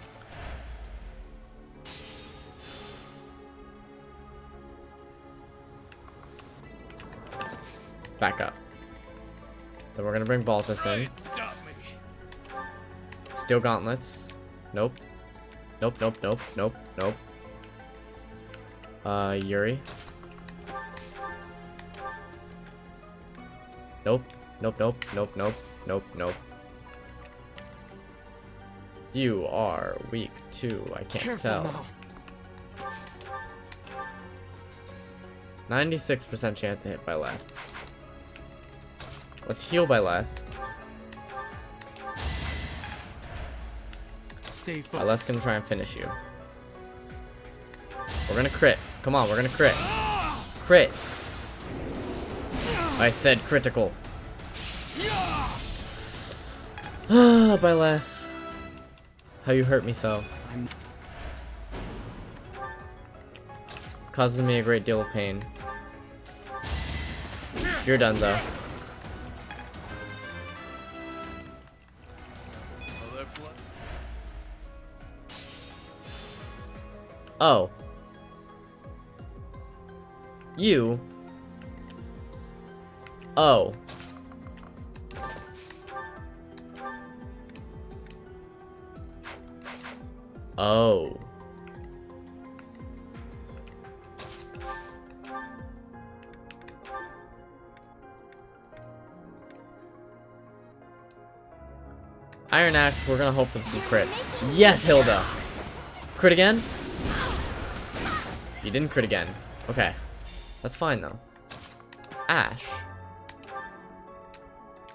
Back up. Then we're gonna bring Baltus in. Stop me. Steel gauntlets. Nope. Nope, nope, nope, nope, nope. Yuri. Nope. Nope, nope, nope, nope, nope, nope. You are weak too, I can't Careful tell. now. 96% chance to hit by left. Let's heal by left. Stay focused. My left's gonna try and finish you. We're gonna crit. Come on, we're gonna crit. Crit. I said critical. By left. How you hurt me so. Causes me a great deal of pain. You're done though. Oh. You. Oh. Oh. Iron Axe, we're gonna hope for some crits. Yes, Hilda! Crit again? You didn't crit again. Okay. That's fine though. Ash.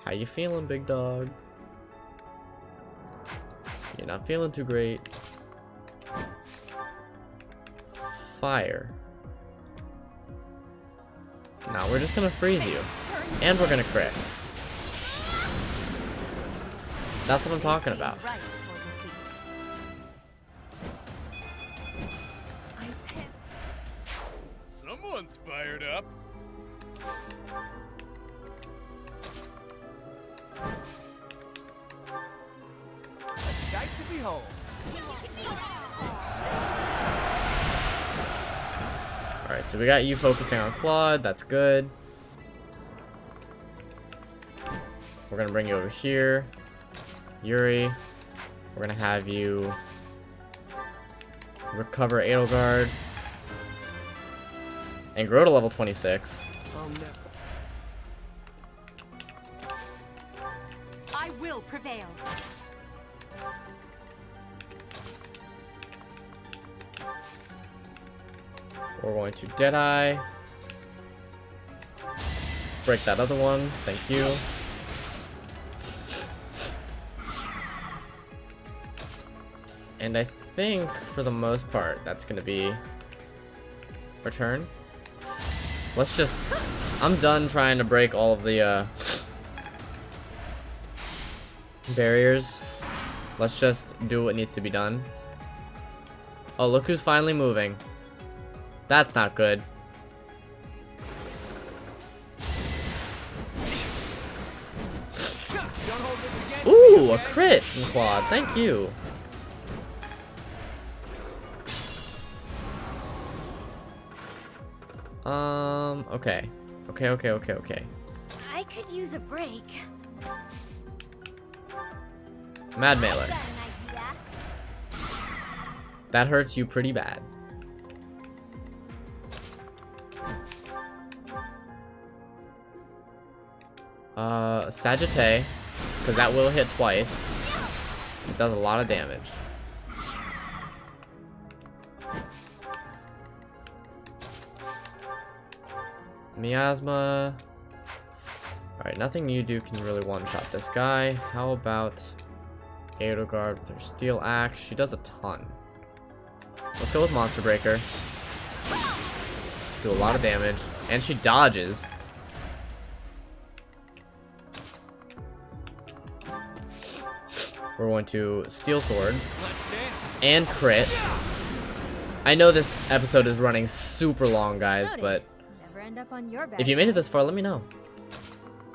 How you feeling, big dog? You're not feeling too great. fire. Now we're just gonna freeze you. And we're gonna crit. That's what I'm talking about. Someone's fired up. A sight to behold. Alright, so we got you focusing on Claude. That's good. We're gonna bring you over here. Yuri. We're gonna have you recover Edelgard. And grow to level 26. I will prevail. We're going to Deadeye. Break that other one. Thank you. And I think, for the most part, that's going to be our turn. Let's just... I'm done trying to break all of the barriers. Let's just do what needs to be done. Oh, look who's finally moving. That's not good. Ooh, a crit from Claude. Thank you. Okay. Okay. I could use a break. Mad Melee. That hurts you pretty bad. Sagittae, because that will hit twice. It does a lot of damage. Miasma. Alright, nothing you do can really one-shot this guy. How about Edelgard with her Steel Axe? She does a ton. Let's go with Monster Breaker. Do a lot of damage. And she dodges. We're going to Steel Sword. And crit. I know this episode is running super long, guys, but Never end up on your bad if you made it side. this far, let me know.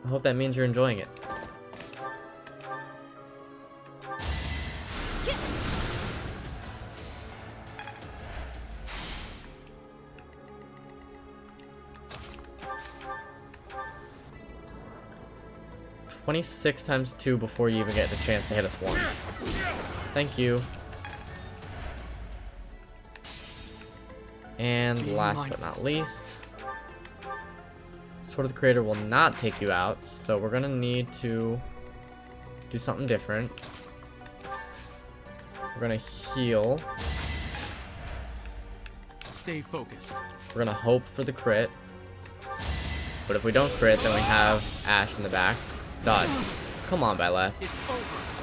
I hope that means you're enjoying it. $26 times 2 before you even get the chance to hit us once. Thank you. And last but not least, Sword of the Creator will not take you out, so we're gonna need to do something different. We're gonna heal. Stay focused. We're gonna hope for the crit. But if we don't crit, then we have Ash in the back. Dodge. Come on, Byleth.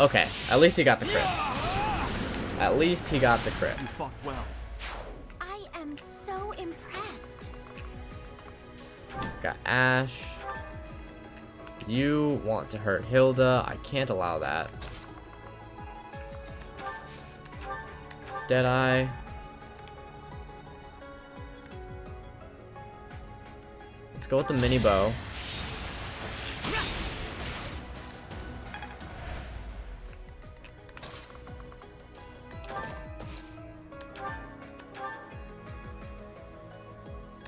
Okay, at least he got the crit. At least he got the crit. You fought well. I am so impressed. Got Ash. You want to hurt Hilda. I can't allow that. Deadeye. Let's go with the mini bow.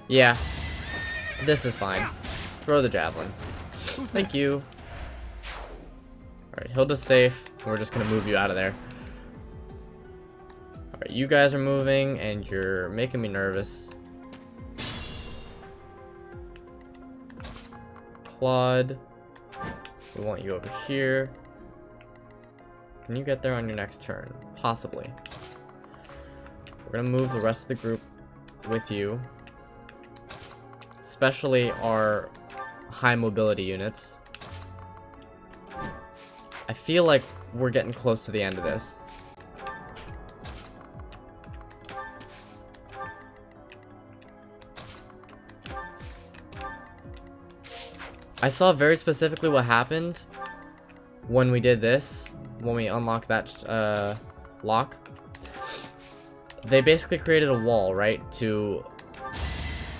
Yeah, this is fine. Throw the javelin. Thank you. Alright, Hilda's safe. We're just gonna move you out of there. Alright, you guys are moving and you're making me nervous. Claude. We want you over here. Can you get there on your next turn? Possibly. We're gonna move the rest of the group with you. Especially our high mobility units. I feel like we're getting close to the end of this. I saw very specifically what happened when we did this, when we unlocked that lock. They basically created a wall, right, to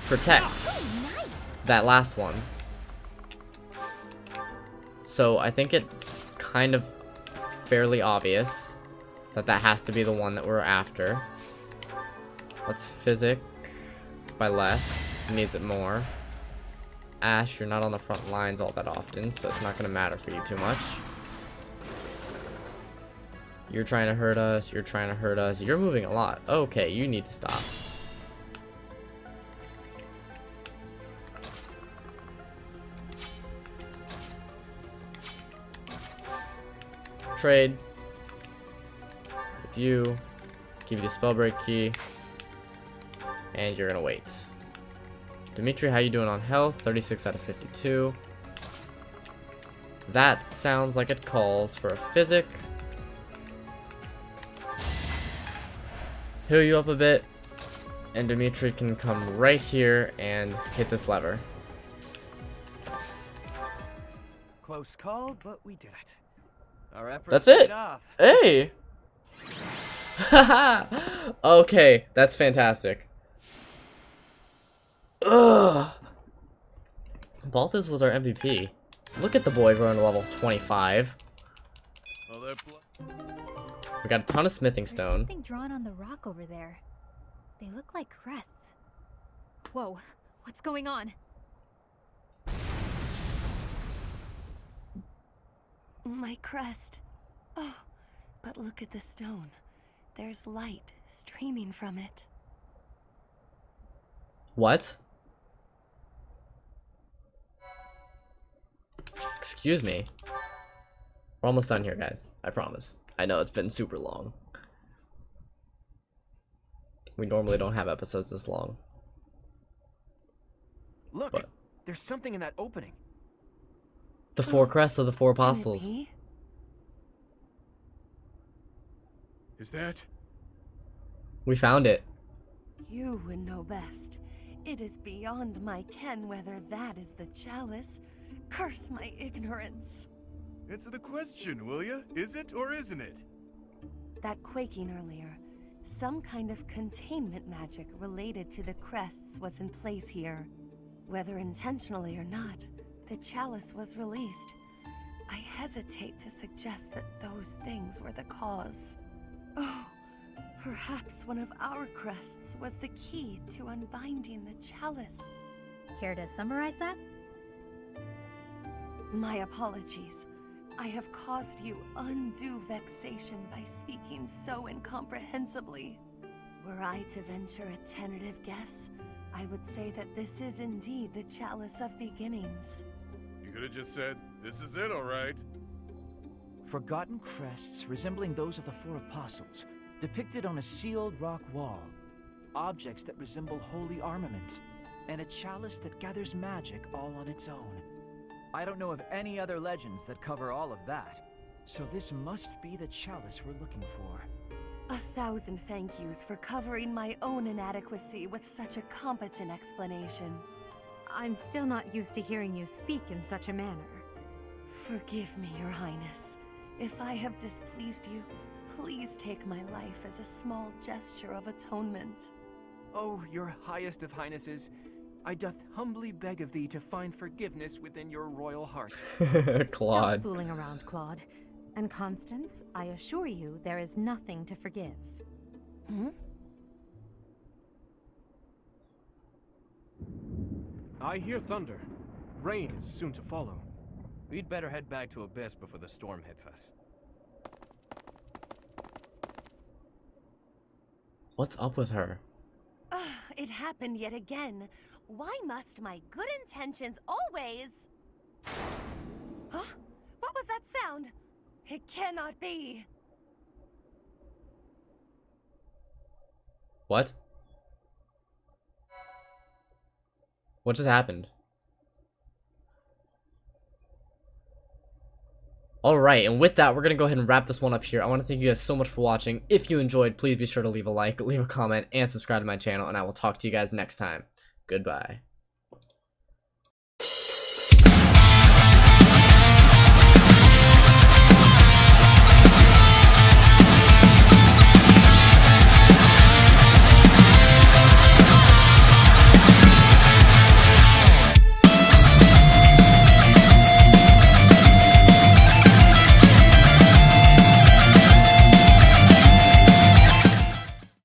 protect that last one. So I think it's kind of fairly obvious that that has to be the one that we're after. Let's physic by left. It needs it more. Ash, you're not on the front lines all that often, so it's not going to matter for you too much. You're trying to hurt us. You're trying to hurt us. You're moving a lot. Okay, you need to stop. Trade with you. Give you the spellbreak key. And you're gonna wait. Dimitri, how you doing on health? 36 out of 52. That sounds like it calls for a physic. Heal you up a bit. And Dimitri can come right here and hit this lever. Close call, but we did it. Our efforts That's it. paid off. Hey. Okay, that's fantastic. Ugh. Balthus was our MVP. Look at the boy growing to level 25. We got a ton of smithing stone. There's something drawn on the rock over there. They look like crests. Whoa, what's going on? My crest. Oh, but look at the stone. There's light streaming from it. What? Excuse me. We're almost done here, guys. I promise. I know it's been super long. We normally don't have episodes this long. Look, But there's something in that opening. the four crests of the four Can it apostles. be? Is that? We found it. You would know best. It is beyond my ken whether that is the chalice. Curse my ignorance. Answer the question, will ya? Is it or isn't it? That quaking earlier. Some kind of containment magic related to the crests was in place here. Whether intentionally or not, the chalice was released. I hesitate to suggest that those things were the cause. Oh, perhaps one of our crests was the key to unbinding the chalice. Care to summarize that? My apologies. I have caused you undue vexation by speaking so incomprehensibly. Were I to venture a tentative guess, I would say that this is indeed the chalice of beginnings. You could have just said, this is it, alright. Forgotten crests resembling those of the four apostles, depicted on a sealed rock wall. Objects that resemble holy armaments, and a chalice that gathers magic all on its own. I don't know of any other legends that cover all of that, so this must be the chalice we're looking for. 1,000 thank yous for covering my own inadequacy with such a competent explanation. I'm still not used to hearing you speak in such a manner. Forgive me, Your Highness. If I have displeased you, please take my life as a small gesture of atonement. Oh, your highest of highnesses, I doth humbly beg of thee to find forgiveness within your royal heart. Claude. Stop fooling around, Claude. And Constance, I assure you there is nothing to forgive. Hmm? I hear thunder. Rain is soon to follow. We'd better head back to Abyss before the storm hits us. What's up with her? Ugh, it happened yet again. Why must my good intentions always... Huh? What was that sound? It cannot be. What? What just happened? Alright, and with that, we're gonna go ahead and wrap this one up here. I want to thank you guys so much for watching. If you enjoyed, please be sure to leave a like, leave a comment, and subscribe to my channel, and I will talk to you guys next time. Goodbye.